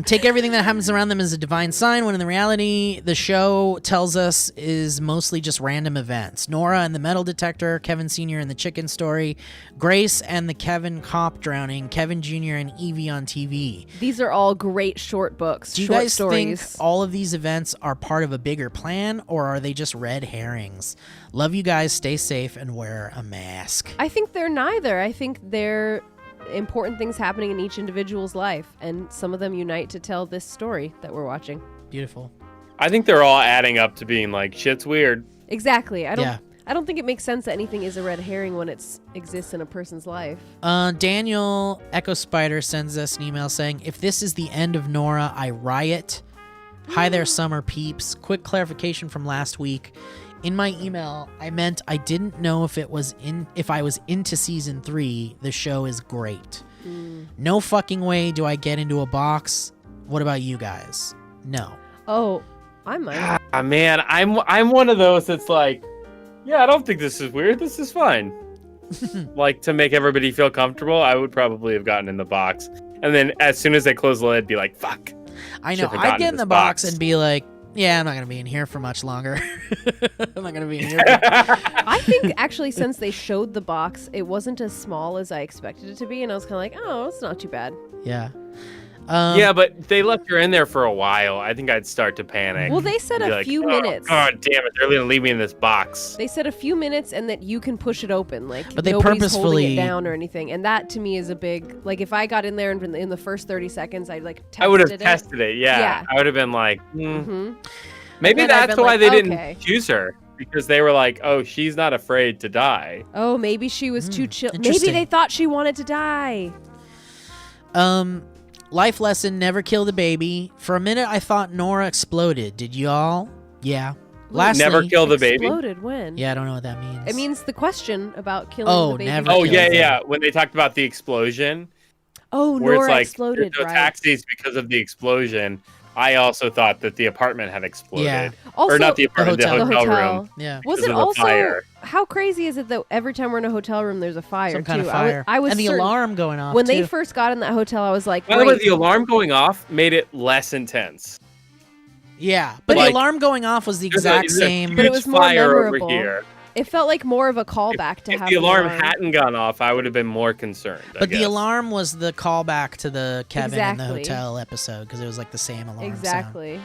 Take everything that happens around them as a divine sign, when in the reality, the show tells us is mostly just random events. Nora and the metal detector, Kevin Sr. and the chicken story, Grace and the Kevin cop drowning, Kevin Jr. and Evie on TV. These are all great short books. Do you short guys stories. think all of these events are part of a bigger plan, or are they just red herrings? Love you guys, stay safe, and wear a mask. I think they're neither. I think they're important things happening in each individual's life, and some of them unite to tell this story that we're watching. Beautiful. I think they're all adding up to being like, shit's weird. Exactly. I Yeah. don't think it makes sense that anything is a red herring when it exists in a person's life. Daniel Echo Spider sends us an email saying, if this is the end of Nora, I riot. Hi there, summer peeps. Quick clarification from last week. In my email, I meant I didn't know if I was into season 3. The show is great. No fucking way do I get into a box. What about you guys? No. Oh, I might. Man, I'm one of those that's like, yeah, I don't think this is weird. This is fine. Like, to make everybody feel comfortable, I would probably have gotten in the box. And then as soon as they close the lid, be like, fuck. I know. I'd get in the box and be like, yeah, I'm not going to be in here for much longer. I'm not going to be in here. I think, actually, since they showed the box, it wasn't as small as I expected it to be. And I was kind of like, oh, it's not too bad. Yeah. Yeah, but they left her in there for a while. I think I'd start to panic. Well, they said a few minutes. God damn it! They're gonna leave me in this box. They said a few minutes, and that you can push it open, like but they nobody's purposefully holding it down or anything. And that to me is a big, like, if I got in there and in the first 30 seconds, I'd like tested I would have tested it. Yeah, I would have been like, maybe that's why they didn't choose her, because they were like, oh, she's not afraid to die. Oh, maybe she was too chill. Maybe they thought she wanted to die. Life lesson, never kill the baby. For a minute, I thought Nora exploded. Did y'all? Yeah. Lastly, never kill the baby? Exploded when? Yeah, I don't know what that means. It means the question about killing the baby. Never Oh, yeah. When they talked about the explosion. Oh, where Nora it's like, exploded, there's no right. taxis because of the explosion. I also thought that the apartment had exploded. Yeah. Also, or not the apartment, the hotel room. Yeah. Was because it of the also, fire. how crazy is it that every time we're in a hotel room, there's a fire, Some too? kind of fire. I was and the certain, alarm going off, when they too. first got in that hotel, I was like, By the way, wait. the alarm going off made it less intense. Yeah, but Like, the alarm going off was the exact same. But it was more fire memorable. over here. It felt like more of a callback to If have the alarm hadn't gone off, I would have been more concerned. But the alarm was the callback to the Kevin in the Exactly. hotel episode, because it was like the same alarm sound. Exactly.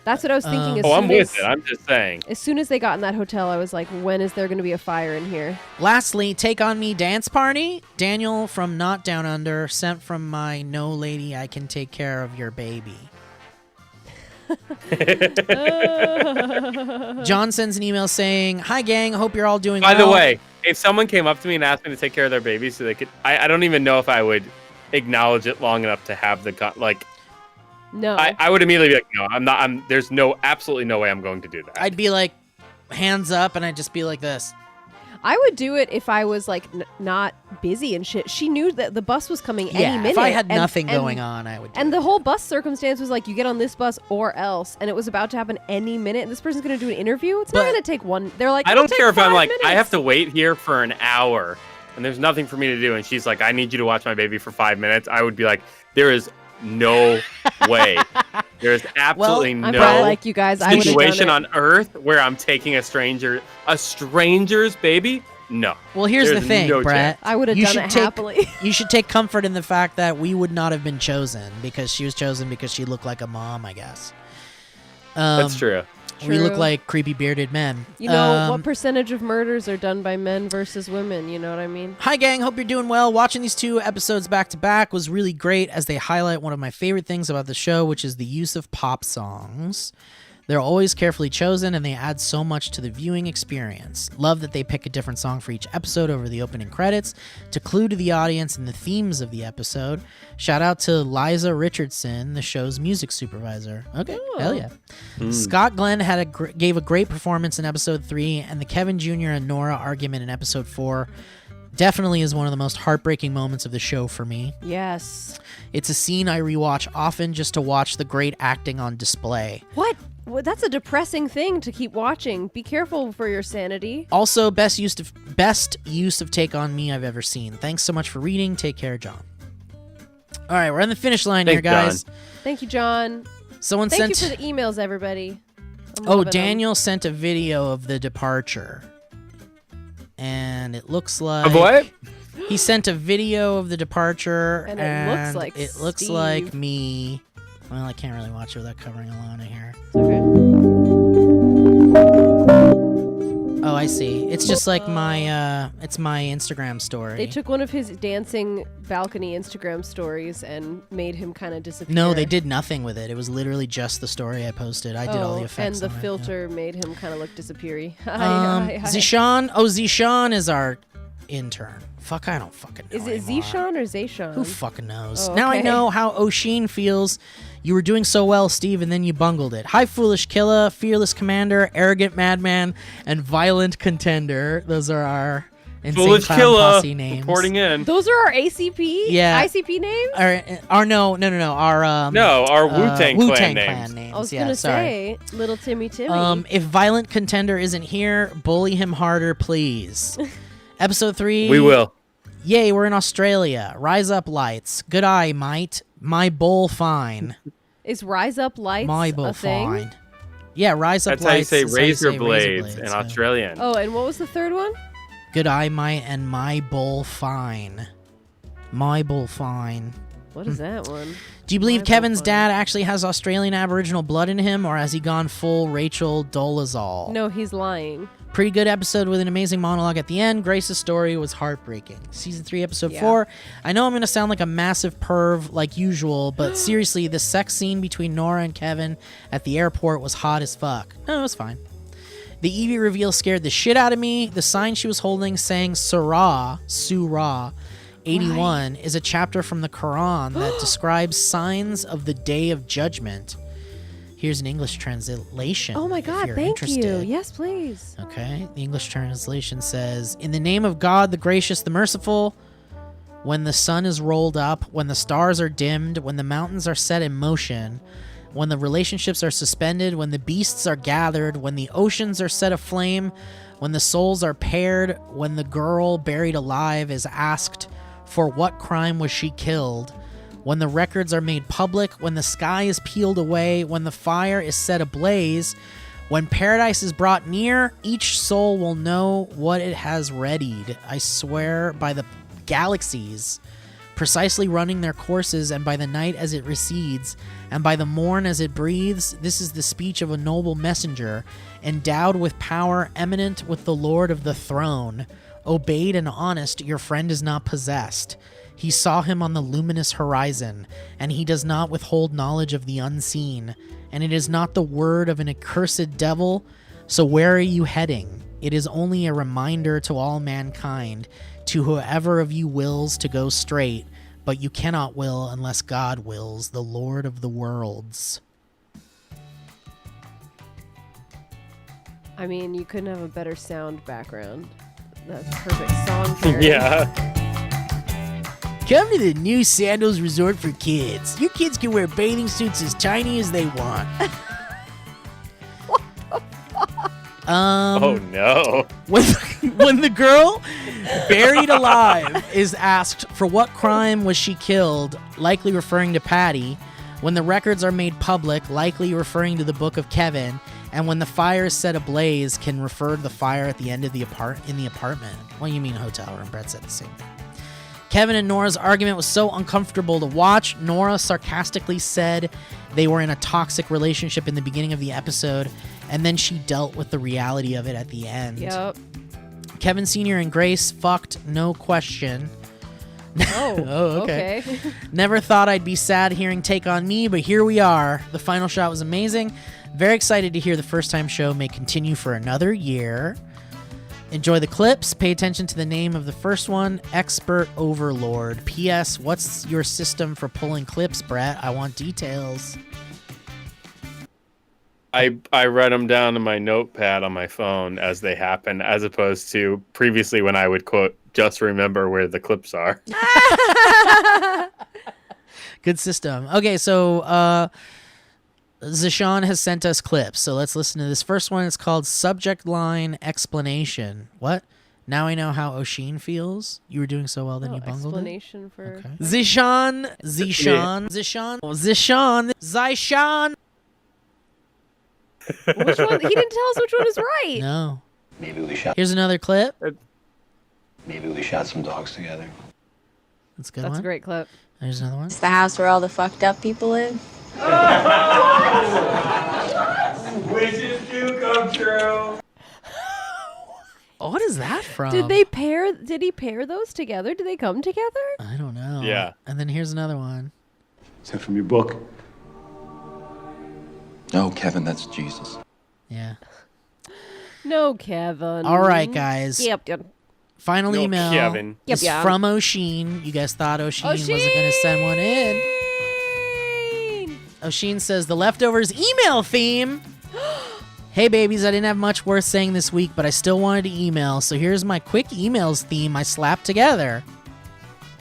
That's what I was thinking. I'm with it. I'm just saying. As soon as they got in that hotel, I was like, when is there going to be a fire in here? Lastly, Take On Me Dance Party. Daniel from Not Down Under, sent from my No Lady, I Can Take Care of Your Baby. John sends an email saying, hi gang, hope you're all doing well. By the way, if someone came up to me and asked me to take care of their baby so they could, I don't even know if I would acknowledge it long enough to have the, no. I would immediately be like, no, I'm not, there's absolutely no way I'm going to do that. I'd be like, hands up, and I'd just be like this. I would do it if I was like not busy and shit. She knew that the bus was coming any minute. If I had and- nothing and- going on, I would do And the whole bus circumstance was like, you get on this bus or else, and it was about to happen any minute. And this person's going to do an interview. It's not going to take one. They're like, I don't "It'll care take if I'm 5 like, minutes." I have to wait here for an hour and there's nothing for me to do. And she's like, I need you to watch my baby for 5 minutes. I would be like, there is no way. There's absolutely I'm probably like you guys. I would've done situation it. on earth where I'm taking a stranger's baby. No. Well, here's There's the thing, no Brett. chance. I would have You done should it take- happily. You should take comfort in the fact that we would not have been chosen because she was chosen because she looked like a mom, I guess. That's true. We look True. like creepy bearded men. You know, what percentage of murders are done by men versus women? You know what I mean? Hi, gang. Hope you're doing well. Watching these two episodes back to back was really great as they highlight one of my favorite things about the show, which is the use of pop songs. They're always carefully chosen, and they add so much to the viewing experience. Love that they pick a different song for each episode over the opening credits to clue to the audience in the themes of the episode. Shout out to Liza Richardson, the show's music supervisor. Okay, hell yeah. Scott Glenn gave a great performance in episode 3, and the Kevin Jr. and Nora argument in episode 4 definitely is one of the most heartbreaking moments of the show for me. Yes. It's a scene I rewatch often just to watch the great acting on display. What? Well, that's a depressing thing to keep watching. Be careful for your sanity. Also, best use of Take On Me I've ever seen. Thanks so much for reading. Take care, John. All right, we're on the finish line here, guys. Thank you, John. Someone Thank sent. you for the emails, everybody. I'm Oh, loving 'em. Daniel sent a video of the departure, and it looks like Of what? He sent a video of the departure, And it looks like it looks Steve. like me. Well, I can't really watch it without covering Alana here. Oh, I see. It's just like my it's my Instagram story. They took one of his dancing balcony Instagram stories and made him kind of disappear. No, they did nothing with it. It was literally just the story I posted. I did all the effects. And the on it, filter made him kind of look disappeary. Zishan. Oh, Zishan is our intern. Fuck, I don't fucking know. Is it Zishan or Zayshan? Who fucking knows? Oh, Now I okay. know how Oshin feels. You were doing so well, Steve, and then you bungled it. Hi, foolish killer, fearless commander, arrogant madman, and violent contender. Those are our Insane Foolish Clown Killer Posse names. reporting in. Those are our ACP? Yeah. ICP names? Our no. Our our Wu-Tang Clan Clan names. I was Yeah, gonna sorry. say, little Timmy. If Violent Contender isn't here, bully him harder, please. Episode 3. We will. Yay, we're in Australia. Rise up, lights. Good eye, mate. My bull fine. Is Rise Up Lights My bull a thing? fine. Yeah, rise up, That's how you lights. say is how you razor say blades in yeah. Australian. Oh, and what was the third one? Good eye, mate, and my bull fine. My bull fine. What is that one? Do you believe My bull Kevin's fine. dad actually has Australian Aboriginal blood in him, or has he gone full Rachel Dolezal? No, he's lying. Pretty good episode with an amazing monologue at the end. Grace's story was heartbreaking. Season 3, episode 4. I know I'm going to sound like a massive perv like usual, but seriously, the sex scene between Nora and Kevin at the airport was hot as fuck. No, it was fine. The Evie reveal scared the shit out of me. The sign she was holding saying Surah 81 is a chapter from the Quran that describes signs of the Day of Judgment. Here's an English translation. Oh my if God, you're thank interested. you. Yes, please. Okay, the English translation says, "In the name of God, the gracious, the merciful, when the sun is rolled up, when the stars are dimmed, when the mountains are set in motion, when the relationships are suspended, when the beasts are gathered, when the oceans are set aflame, when the souls are paired, when the girl buried alive is asked, for what crime was she killed? When the records are made public, when the sky is peeled away, when the fire is set ablaze, when paradise is brought near, each soul will know what it has readied. I swear by the galaxies, precisely running their courses, and by the night as it recedes, and by the morn as it breathes, this is the speech of a noble messenger, endowed with power, eminent with the Lord of the throne. Obeyed and honest, your friend is not possessed. He saw him on the luminous horizon, and he does not withhold knowledge of the unseen. And it is not the word of an accursed devil, so where are you heading? It is only a reminder to all mankind, to whoever of you wills to go straight, but you cannot will unless God wills, the Lord of the worlds." I mean, you couldn't have a better sound background. That's perfect song pairing. Yeah. Come to the new Sandals Resort for kids. Your kids can wear bathing suits as tiny as they want. Oh no. When the girl buried alive is asked for what crime was she killed, likely referring to Patty, when the records are made public, likely referring to the Book of Kevin, and when the fire is set ablaze, can refer to the fire at the end of the apartment. Well, you mean hotel room. Brett said the same thing. Kevin and Nora's argument was so uncomfortable to watch. Nora sarcastically said they were in a toxic relationship in the beginning of the episode, and then she dealt with the reality of it at the end. Yep. Kevin Sr. and Grace fucked, no question. Oh, okay. Never thought I'd be sad hearing Take On Me, but here we are. The final shot was amazing. Very excited to hear the First Time Show may continue for another year. Enjoy the clips. Pay attention to the name of the first one, Expert Overlord. P.S. What's your system for pulling clips, Brett? I want details. I write them down in my notepad on my phone as they happen, as opposed to previously when I would quote, "Just remember where the clips are." Good system. Okay, so Zashawn has sent us clips, so let's listen to this first one. It's called Subject Line Explanation. What? Now I know how Oshin feels. You were doing so well, then you bungled it. Explanation for... Okay. Zishan. Which one? He didn't tell us which one is right. No. Maybe we shot. Here's another clip. Maybe we shot some dogs together. That's a good That's one. a great clip. There's another one. It's the house where all the fucked up people live. Wishes do come true. What is that from? Did he pair those together? Did they come together? I don't know. Yeah. And then here's another one. Is that from your book? No, Kevin, that's Jesus. Yeah. No, Kevin. All right, guys. Yep. Final No, email Kevin. is Yep. from Oshin. You guys thought Oshin wasn't going to send one in. Oshin says the leftovers email theme. Hey babies, I didn't have much worth saying this week, but I still wanted to email, so here's my quick emails theme I slapped together.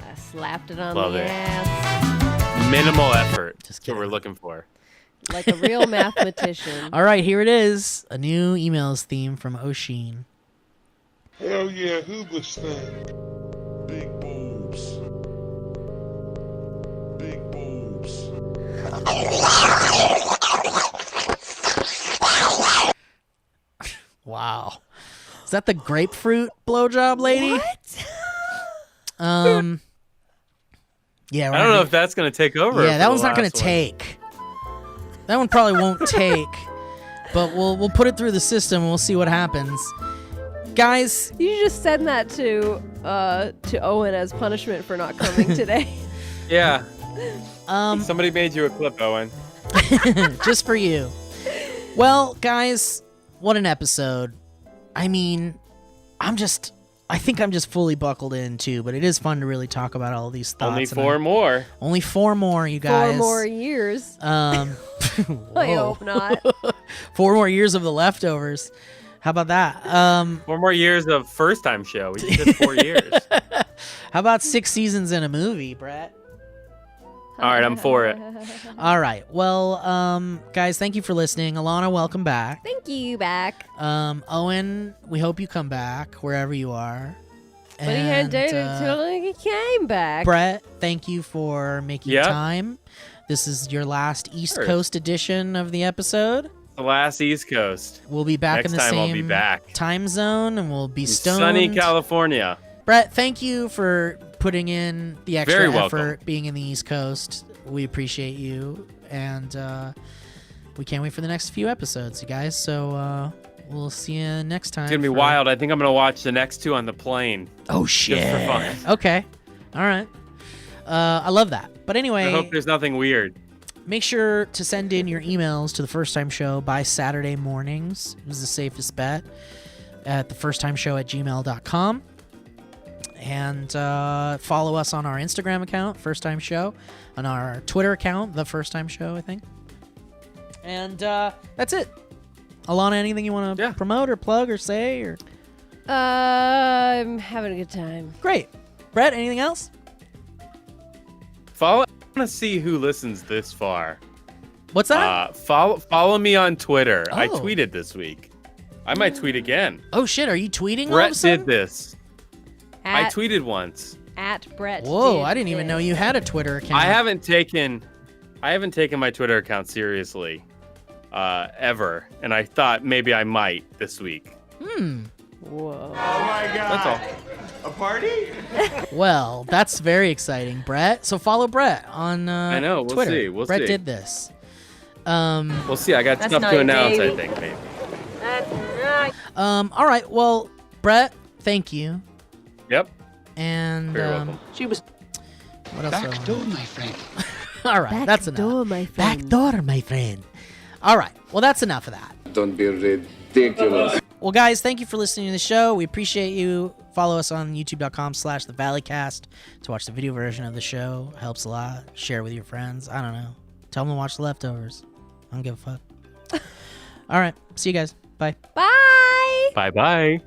I slapped it on Love the it. ass. Minimal effort. Just That's what kidding. we're looking for. Like a real mathematician. All right, here it is. A new emails theme from Oshin. Hell yeah, Hoover stand. Big boobs. Big boobs. Wow. Is that the grapefruit blowjob lady? What? Yeah, I don't know if that's going to take over. Yeah, for that the one's not going last to one. take. That one probably won't take. But we'll put it through the system and we'll see what happens. Guys, You just send that to Owen as punishment for not coming today. Yeah. Somebody made you a clip, Owen. just for you. Well, guys, what an episode. I mean, I think I'm just fully buckled in too, but it is fun to really talk about all these thoughts. Only and 4 more. Only 4 more, you guys. 4 more years. I Whoa. hope not. 4 more years of the leftovers. How about that? 4 more years of first time show. We just did 4 years. How about 6 seasons in a movie, Brett? All right, I'm for it. All right. Well, guys, thank you for listening. Alana, welcome back. Thank you, back. Owen, we hope you come back wherever you are. But he had dated until he came back. Brett, thank you for making Yep. time. This is your last East Sure. Coast edition of the episode. The last East Coast. We'll be back Next in the time same I'll be back. time zone, and we'll be In stoned. sunny California. Brett, thank you for putting in the extra Very welcome. effort being in the East Coast. We appreciate you, and we can't wait for the next few episodes, you guys. So we'll see you next time. It's going to be wild. I think I'm going to watch the next 2 on the plane. Oh, shit. Just for fun. Okay. All right. I love that. But anyway, I hope there's nothing weird. make sure to send in your emails to the First Time Show by Saturday mornings. It was the safest bet at thefirsttimeshow@gmail.com. And follow us on our Instagram account, First Time Show, on our Twitter account, The First Time Show, I think. And that's it. Alana, anything you want to promote or plug or say? Or I'm having a good time. Great. Brett, anything else? I want to see who listens this far. What's that? Follow me on Twitter. I Oh. tweeted this week. I might tweet again. Oh, shit. Are you tweeting all of a Brett sudden? did this. I tweeted once. At Brett. Whoa, I didn't even know you had a Twitter account. I haven't taken my Twitter account seriously ever, and I thought maybe I might this week. Whoa. Oh my god. That's all. A party? Well, that's very exciting, Brett. So follow Brett on I know. We'll Twitter. see. We'll Brett see. did this. We'll see. I got That's stuff not to your announce. baby. I think maybe. That's right. All right. Well, Brett, thank you. Yep. And Very welcome. She was what else? Back door, my friend. All right, that's enough. Door, my friend. Back door, my friend. All right. Well, that's enough of that. Don't be ridiculous. Well, guys, thank you for listening to the show. We appreciate you. Follow us on youtube.com/thevalleycast to watch the video version of the show. Helps a lot. Share with your friends. I don't know. Tell them to watch The Leftovers. I don't give a fuck. All right. See you guys. Bye. Bye. Bye bye.